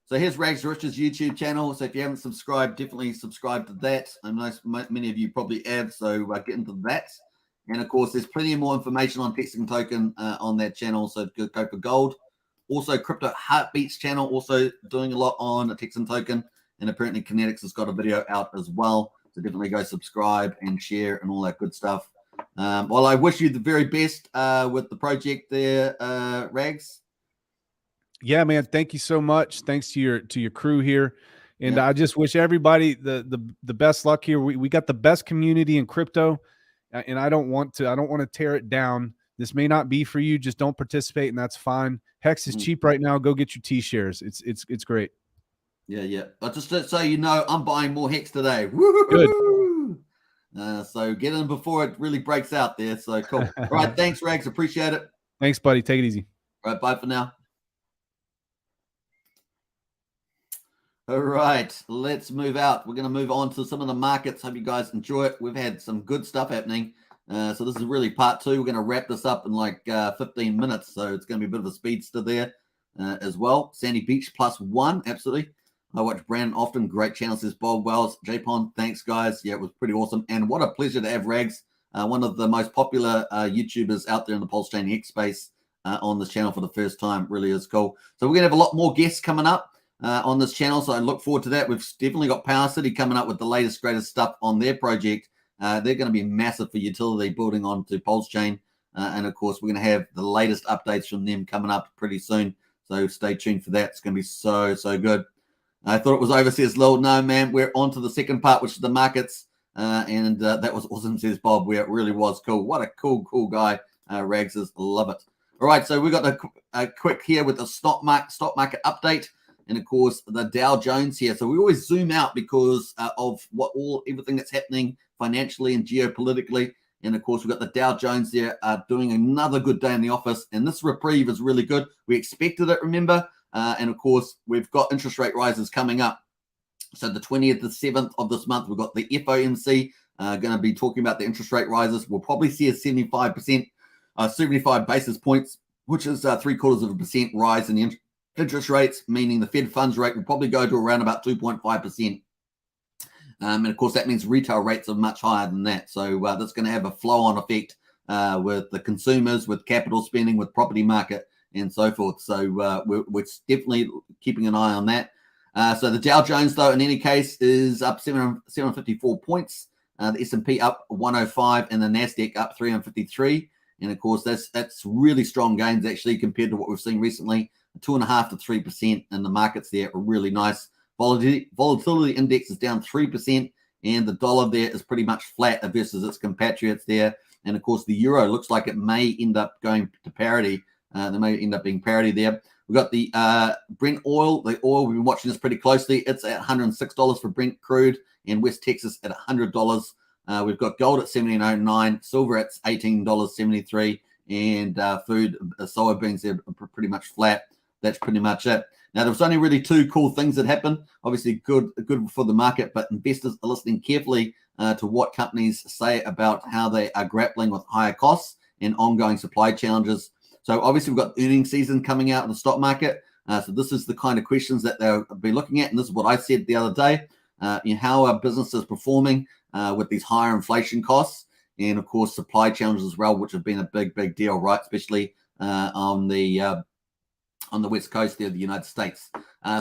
So here's Rags Rich's YouTube channel. So if you haven't subscribed, definitely subscribe to that. I know many of you probably have, so get into that. And, of course, there's plenty more information on Texan Token on that channel, so go for gold. Also, Crypto Heartbeats channel, also doing a lot on Texan Token. And apparently Kinetics has got a video out as well. So definitely go subscribe and share and all that good stuff. Well, I wish you the very best with the project there, Rags. Yeah, man. Thank you so much. Thanks to your crew here. And I just wish everybody the best luck here. We got the best community in crypto. And I don't want to tear it down. This may not be for you. Just don't participate, and that's fine. Hex is cheap right now. Go get your T-shares. It's great. Yeah. But just so you know, I'm buying more Hex today. Woo-hoo-hoo! Good. So get in before it really breaks out there. So cool. All right. Thanks, Rags. Appreciate it. Thanks, buddy. Take it easy. All right. Bye for now. All right, let's move out. We're going to move on to some of the markets. Hope you guys enjoy it. We've had some good stuff happening. So this is really part two. We're going to wrap this up in like 15 minutes. So it's going to be a bit of a speedster there as well. Sandy Beach +1, absolutely. I watch Brandon often. Great channel, says Bob Wells. J-Pon, thanks, guys. Yeah, it was pretty awesome. And what a pleasure to have Rags, one of the most popular YouTubers out there in the Pulsechain Hex space on this channel for the first time. Really is cool. So we're going to have a lot more guests coming up on this channel, so I look forward to that. We've definitely got Power City coming up with the latest, greatest stuff on their project. They're going to be massive for utility building onto Pulsechain, and of course, we're going to have the latest updates from them coming up pretty soon. So stay tuned for that. It's going to be so good. I thought it was over, says Lil. No, man, we're on to the second part, which is the markets, and that was awesome, says Bob. Where it really was cool. What a cool guy, Rags is. Love it. All right, so we got a quick here with the stock market update. And of course, the Dow Jones here. So we always zoom out because of everything that's happening financially and geopolitically. And of course, we've got the Dow Jones there doing another good day in the office. And this reprieve is really good. We expected it, remember? And of course, we've got interest rate rises coming up. So the 20th to 7th of this month, we've got the FOMC going to be talking about the interest rate rises. We'll probably see a 75 basis points, which is 0.75% rise in the interest rates, meaning the Fed funds rate will probably go to around about 2.5%. And of course, that means retail rates are much higher than that. So that's going to have a flow-on effect with the consumers, with capital spending, with property market, and so forth. So we're definitely keeping an eye on that. So the Dow Jones, though, in any case, is up 754 points. The S&P up 105, and the NASDAQ up 353. And of course, that's really strong gains actually compared to what we've seen recently. 2.5% to 3% in the markets there are really nice. Volatility index is down 3%, and the dollar there is pretty much flat versus its compatriots there. And of course, the euro looks like it may end up going to parity. There may end up being parity there. We've got the Brent oil. The oil, we've been watching this pretty closely. It's at $106 for Brent crude, and West Texas at $100. We've got gold at $17.09, silver at $18.73, and food, soybeans there are pretty much flat. That's pretty much it. Now, there was only really two cool things that happened. Obviously, good for the market, but investors are listening carefully to what companies say about how they are grappling with higher costs and ongoing supply challenges. So obviously, we've got earnings season coming out in the stock market. So this is the kind of questions that they'll be looking at. And this is what I said the other day. How are businesses performing with these higher inflation costs? and of course supply challenges as well, which have been a big deal, right? Especially on the West Coast there of the United States.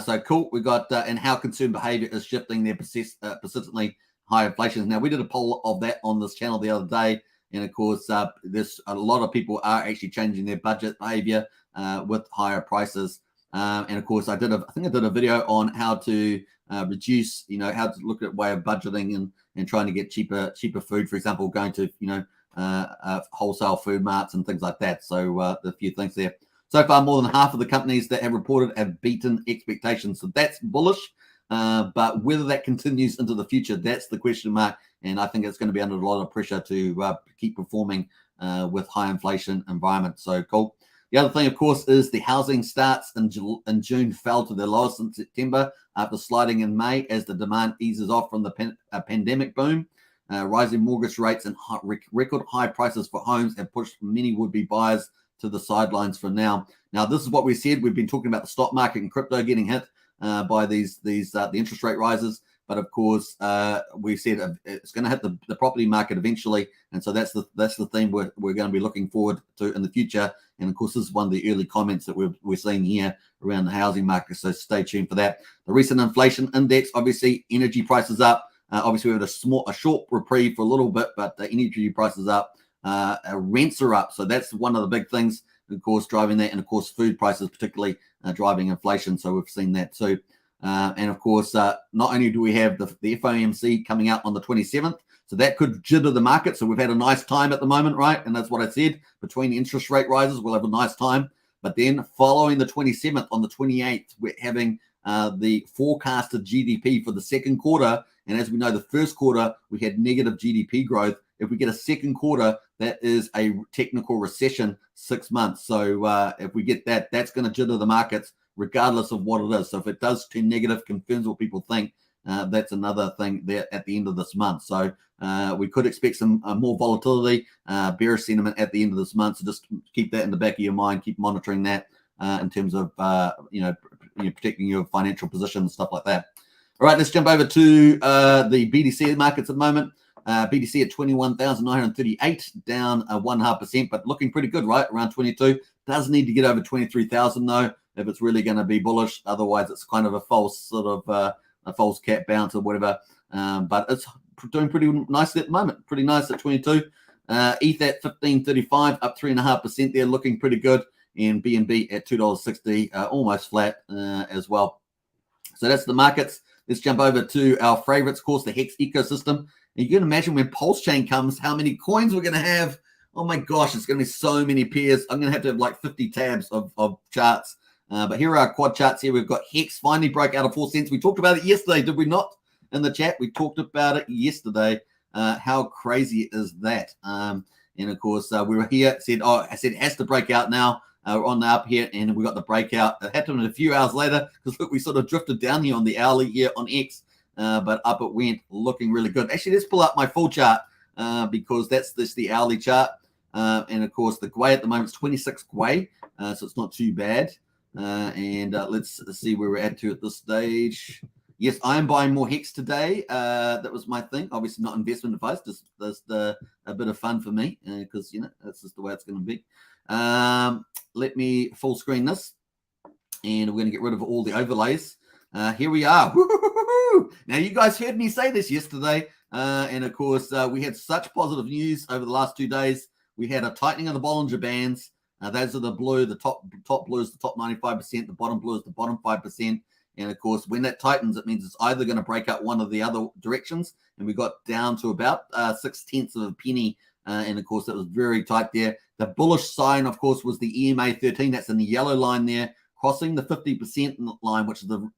So cool. We got and how consumer behavior is shifting their persistently high inflation. Now we did a poll of that on this channel the other day, and of course there's a lot of people are actually changing their budget behavior with higher prices. And of course I think I did a video on how to reduce, how to look at way of budgeting and trying to get cheaper food, for example, going to wholesale food marts and things like that. So a few things there. So far, more than half of the companies that have reported have beaten expectations. So that's bullish. But whether that continues into the future, that's the question mark. And I think it's going to be under a lot of pressure to keep performing with high inflation environment. So cool. The other thing, of course, is the housing starts in June fell to their lowest in September after sliding in May as the demand eases off from the pandemic boom. Rising mortgage rates and record high prices for homes have pushed many would-be buyers to the sidelines for now. Now, this is what we said. We've been talking about the stock market and crypto getting hit by the interest rate rises. But of course, we said it's going to hit the property market eventually, and so that's the thing we're going to be looking forward to in the future. And of course, this is one of the early comments that we're seeing here around the housing market. So stay tuned for that. The recent inflation index, obviously, energy prices up. Obviously, we had a short reprieve for a little bit, but the energy prices up. Rents are up, so that's one of the big things, of course, driving that, and of course, food prices particularly driving inflation. So we've seen that too. And of course, not only do we have the FOMC coming out on the 27th, so that could jitter the market. So we've had a nice time at the moment, right? And that's what I said. Between the interest rate rises, we'll have a nice time. But then following the 27th, on the 28th, we're having the forecasted GDP for the second quarter. And as we know, the first quarter, we had negative GDP growth. If we get a second quarter, that is a technical recession, 6 months. So if we get that, that's going to jitter the markets regardless of what it is. So if it does turn negative, confirms what people think, that's another thing there at the end of this month. So we could expect some more volatility, bearish sentiment at the end of this month. So just keep that in the back of your mind, keep monitoring that in terms of, protecting your financial position and stuff like that. All right, let's jump over to the BTC markets at the moment. BTC at 21,938, down 1.5%, but looking pretty good, right? Around 22. Does need to get over 23,000 though, if it's really going to be bullish. Otherwise, it's kind of a false sort of a false cap bounce or whatever. But it's doing pretty nicely at the moment. Pretty nice at 22. ETH at 15.35, up 3.5% there, looking pretty good. And BNB at $2.60, almost flat as well. So that's the markets. Let's jump over to our favorites, of course, the Hex ecosystem. And you can imagine when Pulsechain comes, how many coins we're going to have. Oh my gosh, it's going to be so many pairs. I'm going to have like 50 tabs of charts. But here are our quad charts here. We've got Hex finally broke out of 4 cents. We talked about it yesterday, did we not? In the chat, we talked about it yesterday. How crazy is that? And of course, we were here. I said it has to break out now. We're on the up here, and we got the breakout. It happened a few hours later because look, we sort of drifted down here on the hourly here on X, but up it went, looking really good. Actually, let's pull up my full chart because that's the hourly chart. And of course, the Gwei at the moment is 26 Gwei, so it's not too bad. And let's see where we're at at this stage. Yes, I am buying more Hex today. That was my thing. Obviously, not investment advice, just a bit of fun for me because that's just the way it's going to be. Let me full screen this, and we're going to get rid of all the overlays. Here we are. Woo-hoo-hoo-hoo! Now, you guys heard me say this yesterday, and of course, we had such positive news over the last 2 days. We had a tightening of the Bollinger Bands. Those are the blue. The top blue is the top 95%. The bottom blue is the bottom 5%. And of course, when that tightens, it means it's either going to break out one of the other directions. And we got down to about 0.6 of a penny. And of course, that was very tight there. The bullish sign, of course, was the EMA 13. That's in the yellow line there, crossing the 50% line, which is the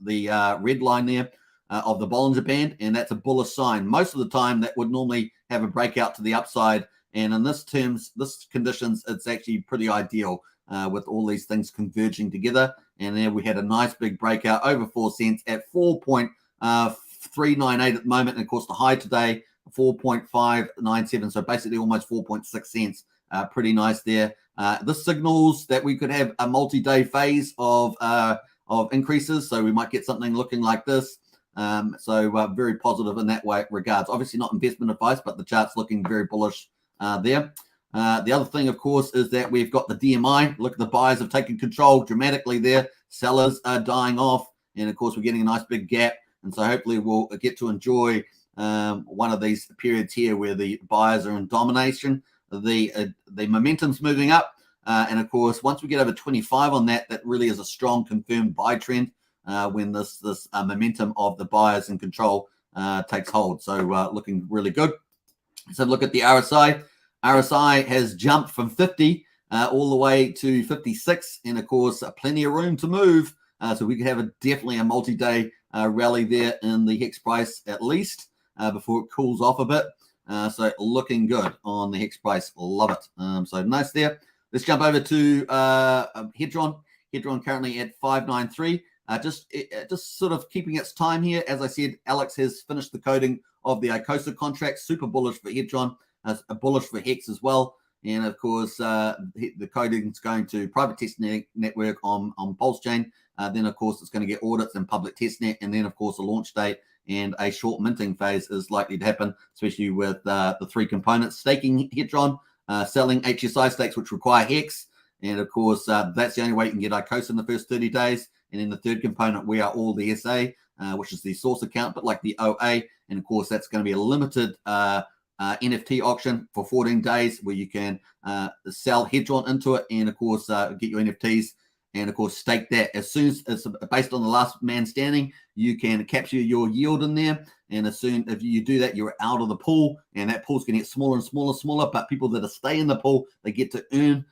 red line there of the Bollinger Band. And that's a bullish sign. Most of the time, that would normally have a breakout to the upside. And in this conditions, it's actually pretty ideal with all these things converging together. And there we had a nice big breakout over 4 cents at 4.398 at the moment. And of course, the high today, 4.597. So basically almost 4.6 cents. Pretty nice there. This signals that we could have a multi-day phase of increases. So we might get something looking like this. So very positive in that way regards. Obviously not investment advice, but the chart's looking very bullish there. The other thing, of course, is that we've got the DMI. Look, the buyers have taken control dramatically there. Sellers are dying off. And, of course, we're getting a nice big gap. And so hopefully we'll get to enjoy one of these periods here where the buyers are in domination. The momentum's moving up. And, of course, once we get over 25 on that, that really is a strong confirmed buy trend when this momentum of the buyers in control takes hold. So looking really good. So look at the RSI. RSI has jumped from 50 all the way to 56. And, of course, plenty of room to move. So we could have definitely a multi-day rally there in the Hex price at least before it cools off a bit. So looking good on the Hex price. Love it. So nice there. Let's jump over to Hedron. Hedron currently at 593. Just sort of keeping its time here. As I said, Alex has finished the coding of the ICOSA contract. Super bullish for Hedron. Bullish for Hex as well. And, of course, the coding is going to private testnet network on Pulsechain. Then, of course, it's going to get audits and public testnet. And then, of course, a launch date and a short minting phase is likely to happen, especially with the three components: staking Hedron, selling HSI stakes, which require Hex. And, of course, that's the only way you can get ICOSA in the first 30 days. And then the third component, we are all the SA, which is the source account, but like the OA. And, of course, that's going to be a limited NFT auction for 14 days where you can sell Hedron into it and, of course, get your NFTs and, of course, stake that. As soon as it's based on the last man standing, you can capture your yield in there. And as soon as you do that, you're out of the pool, and that pool's going to get smaller and smaller and smaller. But people that stay in the pool, they get to earn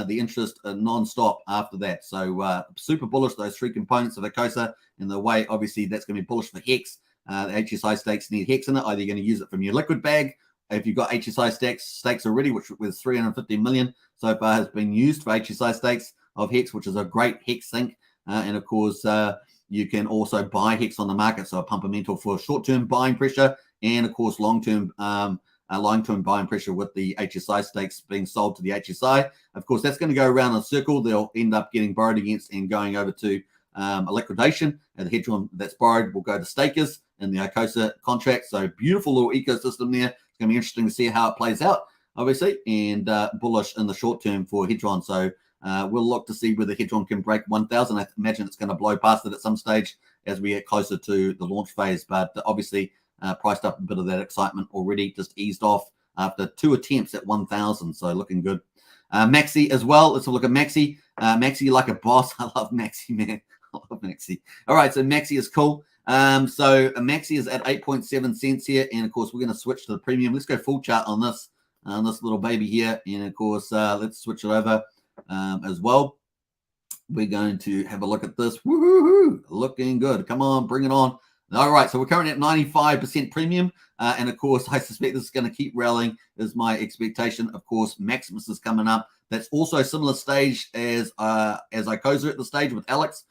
the interest non-stop after that. So super bullish, those three components of ICOSA, and the way, obviously, that's going to be bullish for Hex. The HSI stakes need Hex in it. Either you're going to use it from your liquid bag. If you've got HSI stakes already, which with 350 million so far has been used for HSI stakes of Hex, which is a great Hex sync. And, of course, you can also buy Hex on the market. So a pumpermental for short-term buying pressure and, of course, long-term buying pressure with the HSI stakes being sold to the HSI. Of course, that's going to go around in a circle. They'll end up getting borrowed against and going over to a liquidation. And the Hedron that's borrowed will go to stakers in the ICOSA contract. So beautiful little ecosystem there. It's going to be interesting to see how it plays out, obviously, and bullish in the short term for Hedron. So we'll look to see whether Hedron can break 1,000. I imagine it's going to blow past it at some stage as we get closer to the launch phase. But obviously, priced up a bit of that excitement already, just eased off after 2 attempts at 1,000. So looking good. Maxi as well. Let's have a look at Maxi. Maxi like a boss. I love Maxi, man. I love Maxi. All right, so Maxi is cool. So Maxi is at 8.7 cents here. And, of course, we're going to switch to the premium. Let's go full chart on this little baby here. And, of course, let's switch it over as well. We're going to have a look at this. Woohoo! Looking good. Come on, bring it on. All right, so we're currently at 95% premium. And, of course, I suspect this is going to keep rallying is my expectation. Of course, Maximus is coming up. That's also a similar stage as ICOSA at the stage with Alex.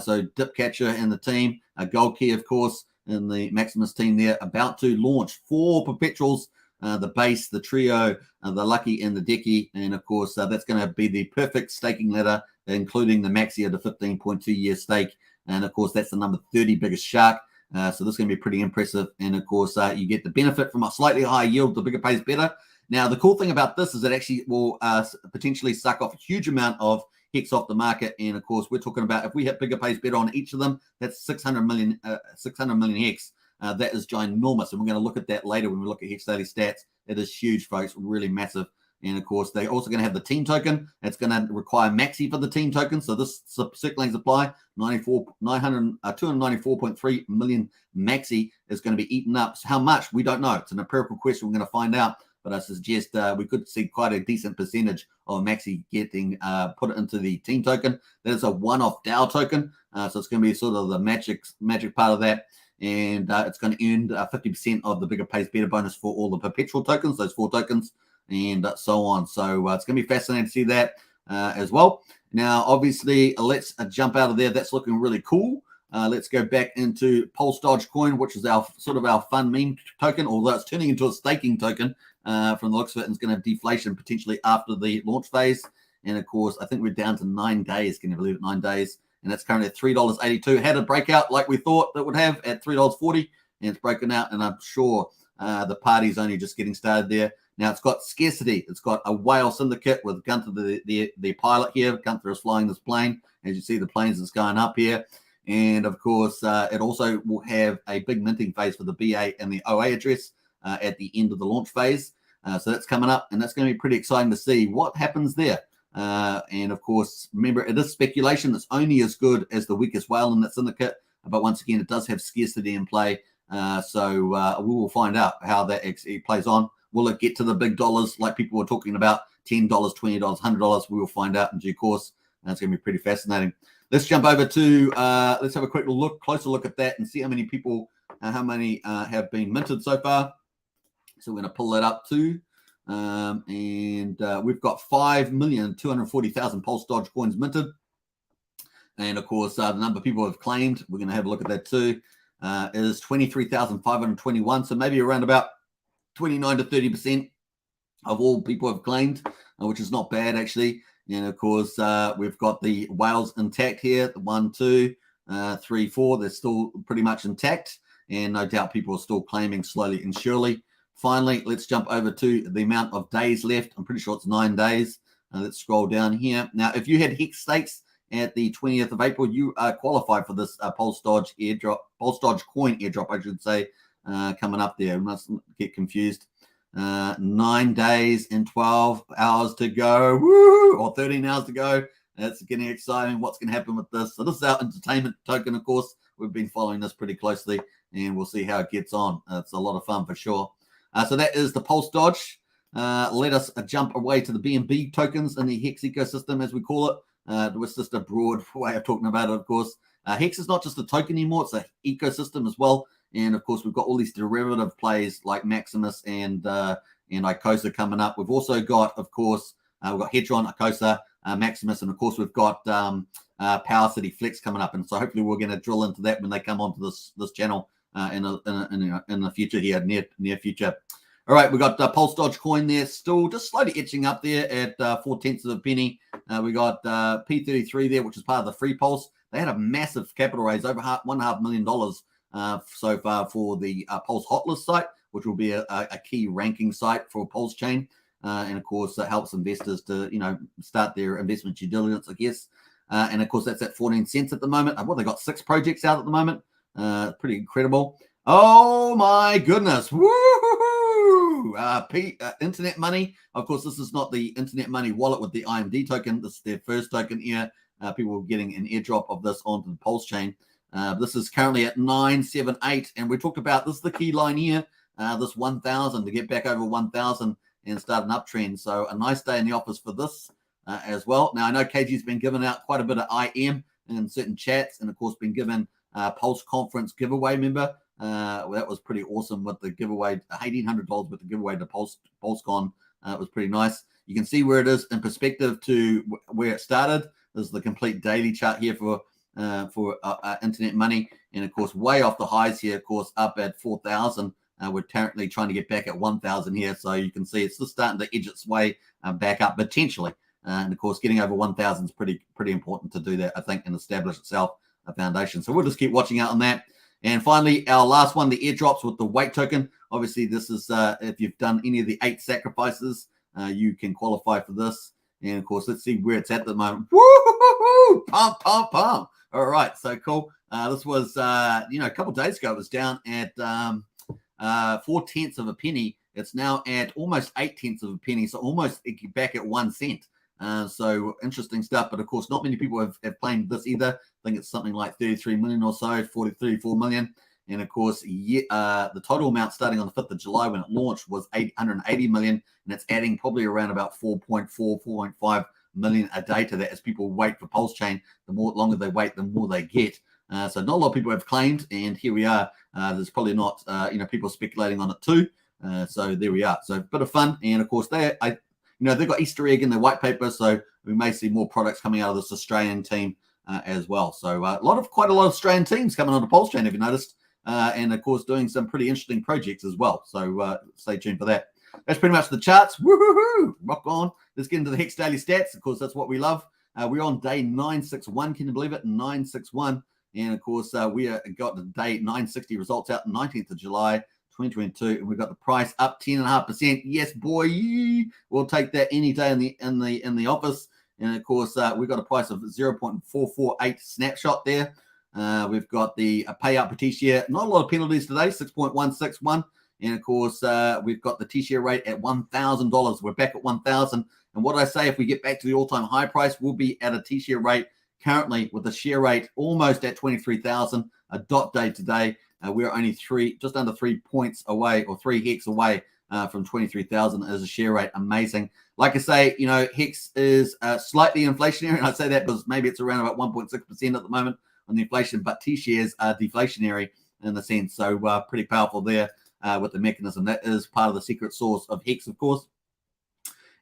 So Dipcatcher and the team, Gold Key, of course, and the Maximus team there about to launch 4 perpetuals, the base, the trio, the lucky, and the decky. And, of course, that's going to be the perfect staking ladder, including the Maxi at a 15.2-year stake. And, of course, that's the number 30 biggest shark. So this is going to be pretty impressive. And, of course, you get the benefit from a slightly higher yield. The bigger pays better. Now, the cool thing about this is it actually will potentially suck off a huge amount of Hex off the market. And, of course, we're talking about if we hit bigger pays better on each of them, that's 600 million Hex. That is ginormous. And we're going to look at that later when we look at Hex Daily Stats. It is huge, folks, really massive. And, of course, they're also going to have the team token. It's going to require Maxi for the team token. So this circulating supply, 294.3 million Maxi is going to be eaten up. So how much? We don't know. It's an empirical question. We're going to find out. But I suggest we could see quite a decent percentage of Maxi getting put into the team token. That is a one-off DAO token. So it's going to be sort of the magic part of that. And it's going to earn 50% of the bigger pays better bonus for all the perpetual tokens, those 4 tokens, and so on. So it's going to be fascinating to see that as well. Now, obviously, let's jump out of there. That's looking really cool. Let's go back into Pulse Dogecoin, which is our fun meme token, although it's turning into a staking token from the looks of it, and it's going to have deflation potentially after the launch phase. And, of course, I think we're down to 9 days. Can you believe it? 9 days. And that's currently at $3.82. Had a breakout like we thought it would have at $3.40, and it's broken out. And I'm sure the party's only just getting started there. Now it's got scarcity. It's got a whale syndicate with Gunther, the pilot here. Gunther is flying this plane. As you see, the planes is going up here. And of course, it also will have a big minting phase for the BA and the OA address at the end of the launch phase. So that's coming up, and that's going to be pretty exciting to see what happens there. And of course, remember, it is speculation. It's only as good as the weakest whale in that syndicate. But once again, it does have scarcity in play. So we will find out how that actually plays on. Will it get to the big dollars like people were talking about, $10, $20, $100? We will find out in due course. And it's going to be pretty fascinating. Let's jump over to, let's have a quick closer look at that and see how many people, have been minted so far. So we're going to pull that up too. And we've got 5,240,000 Pulse Dodge coins minted. And of course, the number of people who have claimed, we're going to have a look at that too, is 23,521. So maybe around about 29 to 30% of all people have claimed, which is not bad actually. And of course, we've got the whales intact here, 1, 2, 3, 4. They're still pretty much intact. And no doubt people are still claiming slowly and surely. Finally, let's jump over to the amount of days left. I'm pretty sure it's 9 days. Let's scroll down here. Now, if you had Hex stakes at the 20th of April, you qualify for this Pulse Dodge airdrop, Pulse Dodge coin airdrop, I should say, coming up there. Mustn't get confused. 9 days and 12 hours to go. Woo! Or 13 hours to go. That's getting exciting. What's going to happen with this? So this is our entertainment token, of course. We've been following this pretty closely, and we'll see how it gets on. It's a lot of fun for sure. So that is the Pulse Dodge. Let us jump away to the BNB tokens in the Hex ecosystem, as we call it. It's just a broad way of talking about it, of course. Hex is not just a token anymore. It's an ecosystem as well. And, of course, we've got all these derivative plays like Maximus and Icosa coming up. We've also got, of course, we've got Hedron, Icosa, Maximus, and, of course, we've got Power City Flex coming up. And so hopefully we're going to drill into that when they come onto this channel in the future here, near future. All right, we got Pulse Dodge coin there, still just slowly itching up there at 0.4 of a penny. We got P33 there, which is part of the Free Pulse. They had a massive capital raise, over $1.5 million so far for the Pulse Hotlist site, which will be a key ranking site for Pulsechain. And of course, it helps investors to, start their investment due diligence, I guess. And of course, that's at 14 cents at the moment. They got 6 projects out at the moment. Pretty incredible. Oh my goodness. Woo! Internet Money. Of course, this is not the Internet Money wallet with the IMD token. This is their first token here. People are getting an airdrop of this onto the Pulsechain. This is currently at 978. And we talked about, this is the key line here, this 1,000 to get back over 1,000 and start an uptrend. So a nice day in the office for this as well. Now, I know KG's been giving out quite a bit of IM in certain chats, and of course been given Pulse Conference giveaway, member. That was pretty awesome with the giveaway, $1,800 with the giveaway to PulseCon. It was pretty nice. You can see where it is in perspective to where it started. This is the complete daily chart here for Internet Money. And of course, way off the highs here, of course, up at 4,000. We're currently trying to get back at 1,000 here. So you can see it's just starting to edge its way back up potentially. And of course, getting over 1,000 is pretty important to do that, I think, and establish itself a foundation. So we'll just keep watching out on that. And finally, our last one, the airdrops with the weight token. Obviously, this is if you've done any of the 8 sacrifices, you can qualify for this. And of course, let's see where it's at the moment. Woo! Pump, pump, pump. All right, so cool. This was, a couple of days ago, it was down at 0.4 of a penny. It's now at almost 0.8 of a penny, so almost back at 1 cent. So interesting stuff, but of course, not many people have claimed this either. I think it's something like 33 million or so, 34 million. And of course, the total amount starting on the 5th of July when it launched was 880 million, and it's adding probably around about 4.5 million a day to that as people wait for Pulsechain. The longer they wait, the more they get. So not a lot of people have claimed, and here we are. There's probably not, people speculating on it too. So there we are. So a bit of fun, and of course they've got Easter egg in their white paper, so we may see more products coming out of this Australian team as well. So quite a lot of Australian teams coming onto Pulsechain, have you noticed? And of course, doing some pretty interesting projects as well. So stay tuned for that. That's pretty much the charts. Woohoo! Rock on. Let's get into the Hex Daily Stats. Of course, that's what we love. We're on day 961. Can you believe it? 961. And of course, we got the day 960 results out 19th of July 2022, and we've got the price up 10.5%. Yes, boy, we'll take that any day in the office. And of course, we've got a price of 0.448 snapshot there. We've got the payout per T-share. Not a lot of penalties today, 6.161. And of course, we've got the T-share rate at $1,000. We're back at 1,000. And what I say, if we get back to the all-time high price, we'll be at a T-share rate currently with the share rate almost at 23,000. A dot day today. We're only just under 3 points away, or 3 Hex away from 23,000 as a share rate. Amazing. Like I say, Hex is slightly inflationary, and I say that because maybe it's around about 1.6% at the moment on the inflation, but T-shares are deflationary in the sense. So pretty powerful there with the mechanism. That is part of the secret sauce of Hex, of course.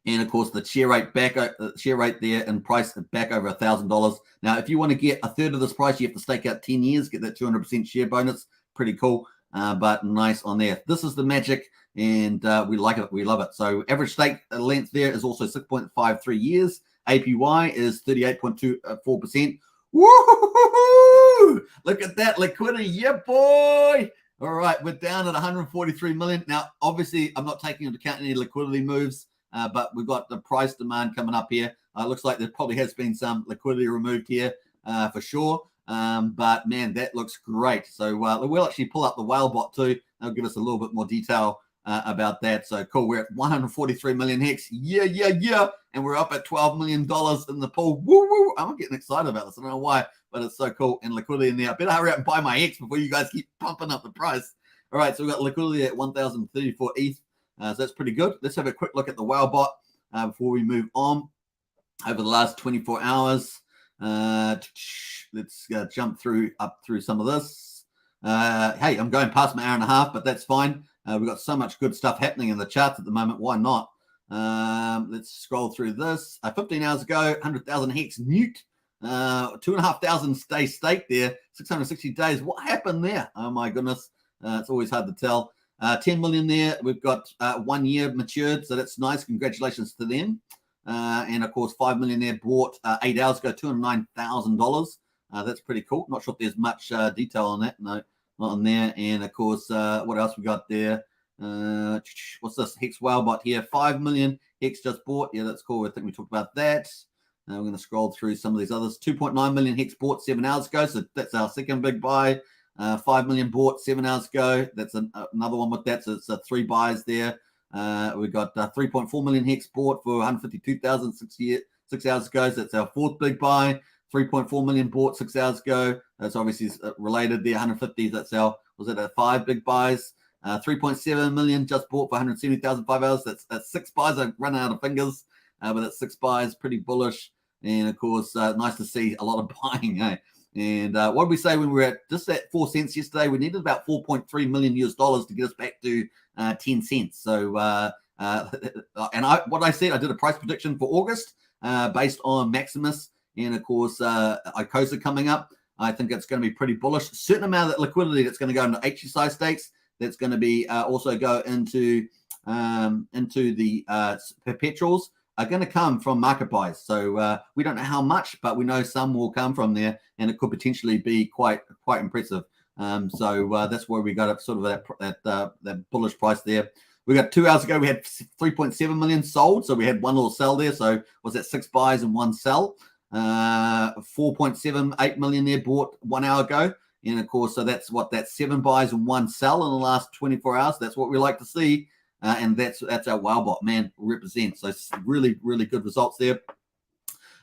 And of course, the share rate there and price back over $1,000. Now, if you want to get a third of this price, you have to stake out 10 years, get that 200% share bonus. Pretty cool, but nice on there. This is the magic, and we like it. We love it. So average stake length there is also 6.53 years. APY is 38.24%. Woo! Look at that liquidity, yeah, boy. All right, we're down at 143 million. Now, obviously, I'm not taking into account any liquidity moves. But we've got the price demand coming up here. Looks like there probably has been some liquidity removed here for sure. But man, that looks great. So we'll actually pull up the whale bot too. That'll give us a little bit more detail about that. So cool. We're at 143 million Hex. Yeah. And we're up at $12 million in the pool. Woo. I'm getting excited about this. I don't know why, but it's so cool. And liquidity in there. I better hurry up and buy my Hex before you guys keep pumping up the price. All right. So we've got liquidity at 1,034 ETH. So that's pretty good. Let's have a quick look at the whale bot before we move on. Over the last 24 hours, let's jump up through some of this. Hey, I'm going past my hour and a half, but that's fine. We've got so much good stuff happening in the charts at the moment. Why not? Let's scroll through this. 15 hours ago, 100,000 Hex newt. 2,500 stay staked there. 660 days. What happened there? Oh my goodness. It's always hard to tell. 10 million there. We've got 1 year matured, so that's nice. Congratulations to them. And of course, 5 million there bought 8 hours ago, $209,000. That's pretty cool. Not sure if there's much detail on that. No, not on there. And of course, what else we got there? What's this? Hex whale bot here. 5 million Hex just bought. Yeah, that's cool. I think we talked about that. We're going to scroll through some of these others. 2.9 million Hex bought 7 hours ago. So that's our second big buy. 5 million bought 7 hours ago. That's another one with that. So it's 3 buys there. We've got 3.4 million Hex bought for 152,000 6 hours ago. So that's our fourth big buy. 3.4 million bought 6 hours ago. That's obviously related there. 150. That's our 5 big buys. 3.7 million just bought for 170,000 5 hours. That's 6 buys. I've run out of fingers, but that's 6 buys. Pretty bullish. And of course, nice to see a lot of buying. Hey. And what did we say when we were at just at 4 cents yesterday? We needed about $4.3 million to get us back to 10 cents. So, what I said, I did a price prediction for August based on Maximus and of course Icosa coming up. I think it's going to be pretty bullish. A certain amount of that liquidity that's going to go into HSI stakes. That's going to be also go into the perpetuals. Are going to come from market buys. So we don't know how much, but we know some will come from there, and it could potentially be quite impressive. So that's where we got up sort of that bullish price there. We got 2 hours ago, we had 3.7 million sold. So we had one little sell there. So was that 6 buys and 1 sell? 4.78 million there bought 1 hour ago. And of course, so that's 7 buys and 1 sell in the last 24 hours. That's what we like to see. And that's our whale man represents. So really, really good results there.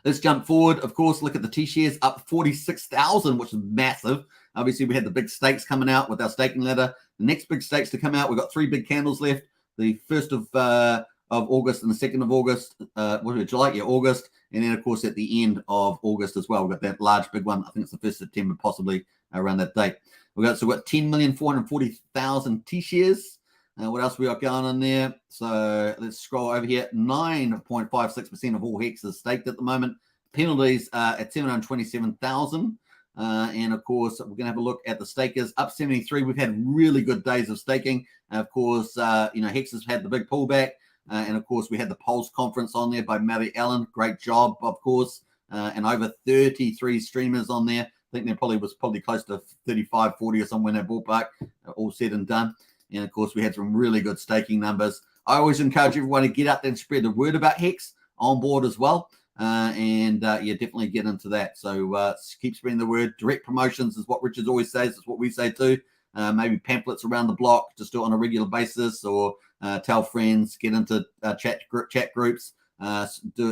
Let's jump forward. Of course, look at the T-shares up 46,000, which is massive. Obviously, we had the big stakes coming out with our staking ladder. The next big stakes to come out, we've got 3 big candles left. The 1st of August and the 2nd of August. What was it, July? Yeah, August. And then, of course, at the end of August as well, we've got that large big one. I think it's the 1st of September, possibly around that date. We've got 10,440,000 T-shares. What else we got going on there? So let's scroll over here. 9.56% of all Hex is staked at the moment. Penalties at 727,000. And of course, we're going to have a look at the stakers. Up 73. We've had really good days of staking. Of course, Hex has had the big pullback. And of course, we had the Pulse conference on there by Mary Allen. Great job, of course. And over 33 streamers on there. I think there was probably close to 35, 40 or somewhere in that ballpark, all said and done. And of course, we had some really good staking numbers. I always encourage everyone to get out there and spread the word about Hex on board as well. Definitely get into that. So keep spreading the word. Direct promotions is what Richard always says. It's what we say too. Maybe pamphlets around the block, just do it on a regular basis, or tell friends, get into chat groups,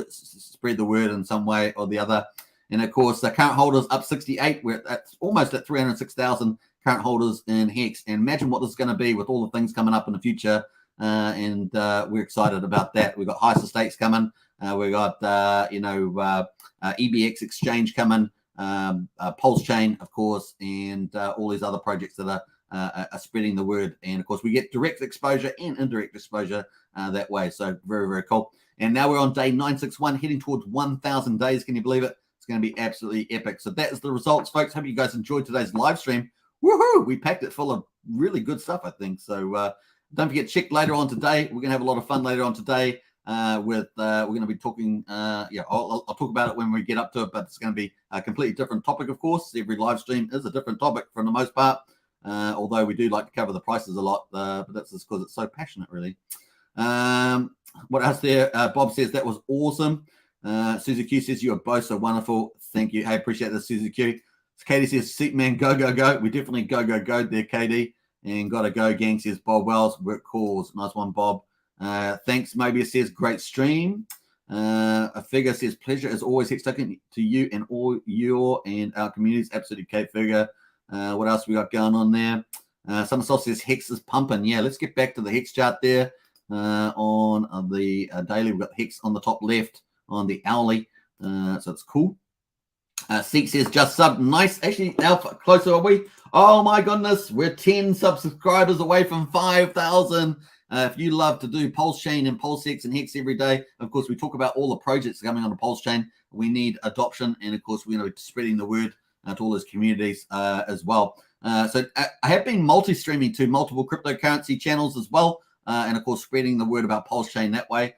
spread the word in some way or the other. And of course, the current holders up 68. We're almost at 306,000 current holders in Hex. And imagine what this is going to be with all the things coming up in the future. We're excited about that. We've got Heist Stakes coming. We got EBX Exchange coming, Pulsechain, of course, and all these other projects that are spreading the word. And of course, we get direct exposure and indirect exposure that way. So very, very cool. And now we're on day 961, heading towards 1,000 days. Can you believe it? It's going to be absolutely epic. So that is the results, folks. Hope you guys enjoyed today's live stream. Woohoo! We packed it full of really good stuff, I think. So don't forget, check later on today. We're going to have a lot of fun later on today. We're going to be talking. I'll talk about it when we get up to it, but it's going to be a completely different topic, of course. Every live stream is a different topic for the most part, although we do like to cover the prices a lot, but that's just because it's so passionate, really. What else there? Bob says that was awesome. Susie Q says you are both so wonderful. Thank you. Hey, appreciate this, Susie Q. Katie says, Seat Man, go, go, go. We definitely go there, Katie. And gotta go, gang, says Bob Wells. Work calls. Nice one, Bob. Thanks, Mobius says, great stream. A Figure says, pleasure as always, Hex Token, to you and all your and our communities. Absolutely, Kate Figure. What else we got going on there? Somersault says, Hex is pumping. Yeah, let's get back to the Hex chart there. On the daily, we've got Hex on the top left on the hourly. So it's cool. Seek says, just sub. Nice. Actually, how closer are we? Oh, my goodness. We're 10 subscribers away from 5,000. If you love to do Pulsechain and Pulsex and Hex every day, of course, we talk about all the projects coming on the Pulsechain. We need adoption. And, of course, we're going to be spreading the word to all those communities as well. So I have been multi-streaming to multiple cryptocurrency channels as well. And, of course, spreading the word about Pulsechain that way.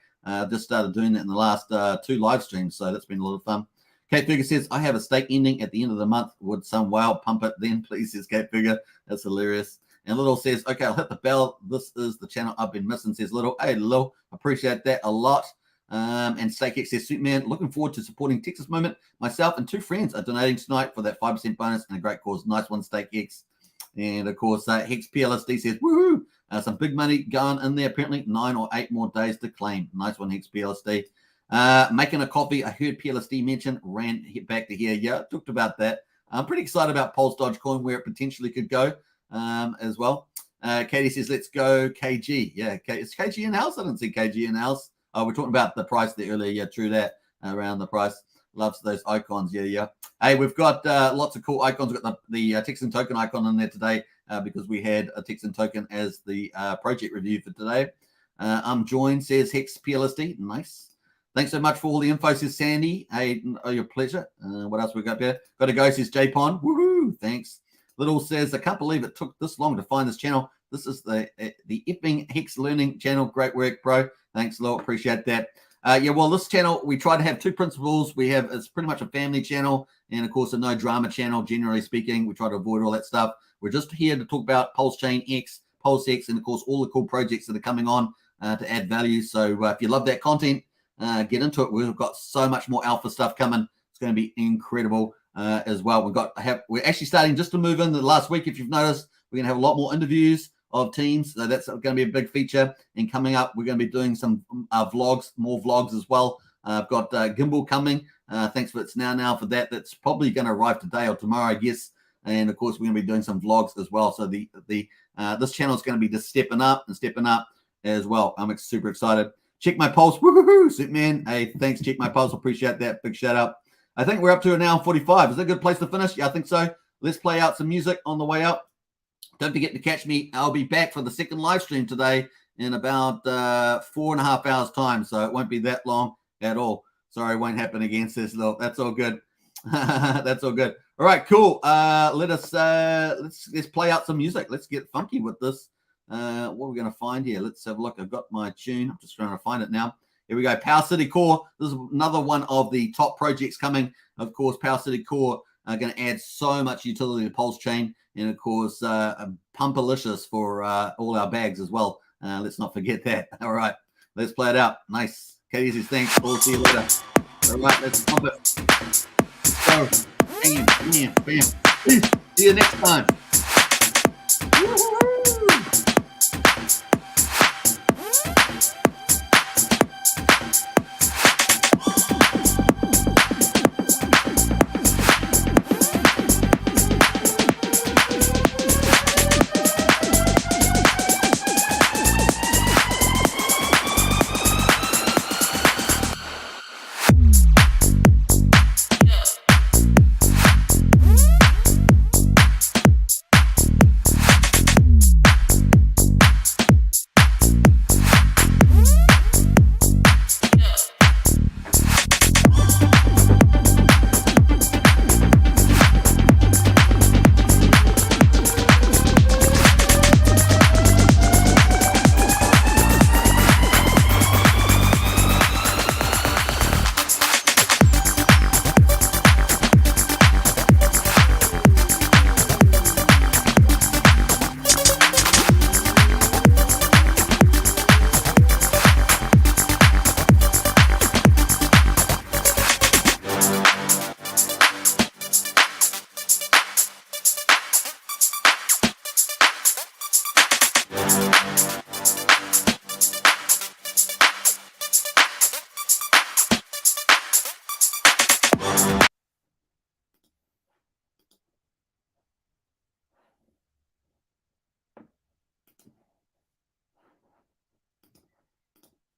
Just started doing that in the last 2 live streams. So that's been a lot of fun. Kate Figure says, I have a stake ending at the end of the month. Would some wow pump it then, please, says Kate Figure. That's hilarious. And Little says, okay, I'll hit the bell. This is the channel I've been missing, says Little. Hey, Little, appreciate that a lot. And StakeX says, Superman, looking forward to supporting Texas Movement. Myself and 2 friends are donating tonight for that 5% bonus and a great cause. Nice one, StakeX. And, of course, Hex PLSD says, woohoo, some big money going in there. Apparently 9 or 8 more days to claim. Nice one, Hex PLSD. Making a coffee. I heard PLSD mention, ran back to here. Yeah, talked about that. I'm pretty excited about Pulse Dogecoin, where it potentially could go as well. Katie says, let's go KG. Yeah, is KG in house? I didn't see KG in house. Oh, we're talking about the price there earlier. Yeah, true that. Around the price. Loves those icons. Yeah. Hey, we've got lots of cool icons. We've got the Texan token icon in there today because we had a Texan token as the project review for today. I'm joined, says Hex PLSD. Nice. Thanks so much for all the info, says Sandy. Hey, your pleasure. What else we got there? Got to go, says J-Pon. Woohoo! Thanks. Little says, I can't believe it took this long to find this channel. This is the Epping Hex Learning channel. Great work, bro. Thanks, Lil. Appreciate that. Well, this channel, we try to have 2 principles. It's pretty much a family channel and, of course, a no drama channel, generally speaking. We try to avoid all that stuff. We're just here to talk about Pulsechain X, Pulsex, and, of course, all the cool projects that are coming on to add value. So if you love that content, get into it. We've got so much more alpha stuff coming. It's going to be incredible as well. We're actually starting just to move in the last week. If you've noticed, we're going to have a lot more interviews of teams. So that's going to be a big feature. And coming up, we're going to be doing some vlogs, more vlogs as well. I've got Gimbal coming. Thanks for it's now for that. That's probably going to arrive today or tomorrow, I guess. And of course, we're going to be doing some vlogs as well. So this channel is going to be just stepping up as well. I'm super excited. Check my pulse. Woohoo, Superman. Hey, thanks. Check my pulse. Appreciate that. Big shout out. I think we're up to an hour 45. Is that a good place to finish? Yeah, I think so. Let's play out some music on the way up. Don't forget to catch me. I'll be back for the second live stream today in about 4.5 hours time. So it won't be that long at all. Sorry, it won't happen again, says Lil. That's all good. That's all good. All right, cool. Let's play out some music. Let's get funky with this. What are we going to find here? Let's have a look. I've got my tune. I'm just trying to find it now. Here we go. Power City Core. This is another one of the top projects coming. Of course, Power City Core are going to add so much utility to Pulsechain. and of course, Pumpalicious for all our bags as well. Let's not forget that. All right, let's play it out. Nice. Casey, thanks. We'll see you later. All right, let's pump it. Let's go. Bam, bam, bam. See you next time. Woo-hoo-hoo.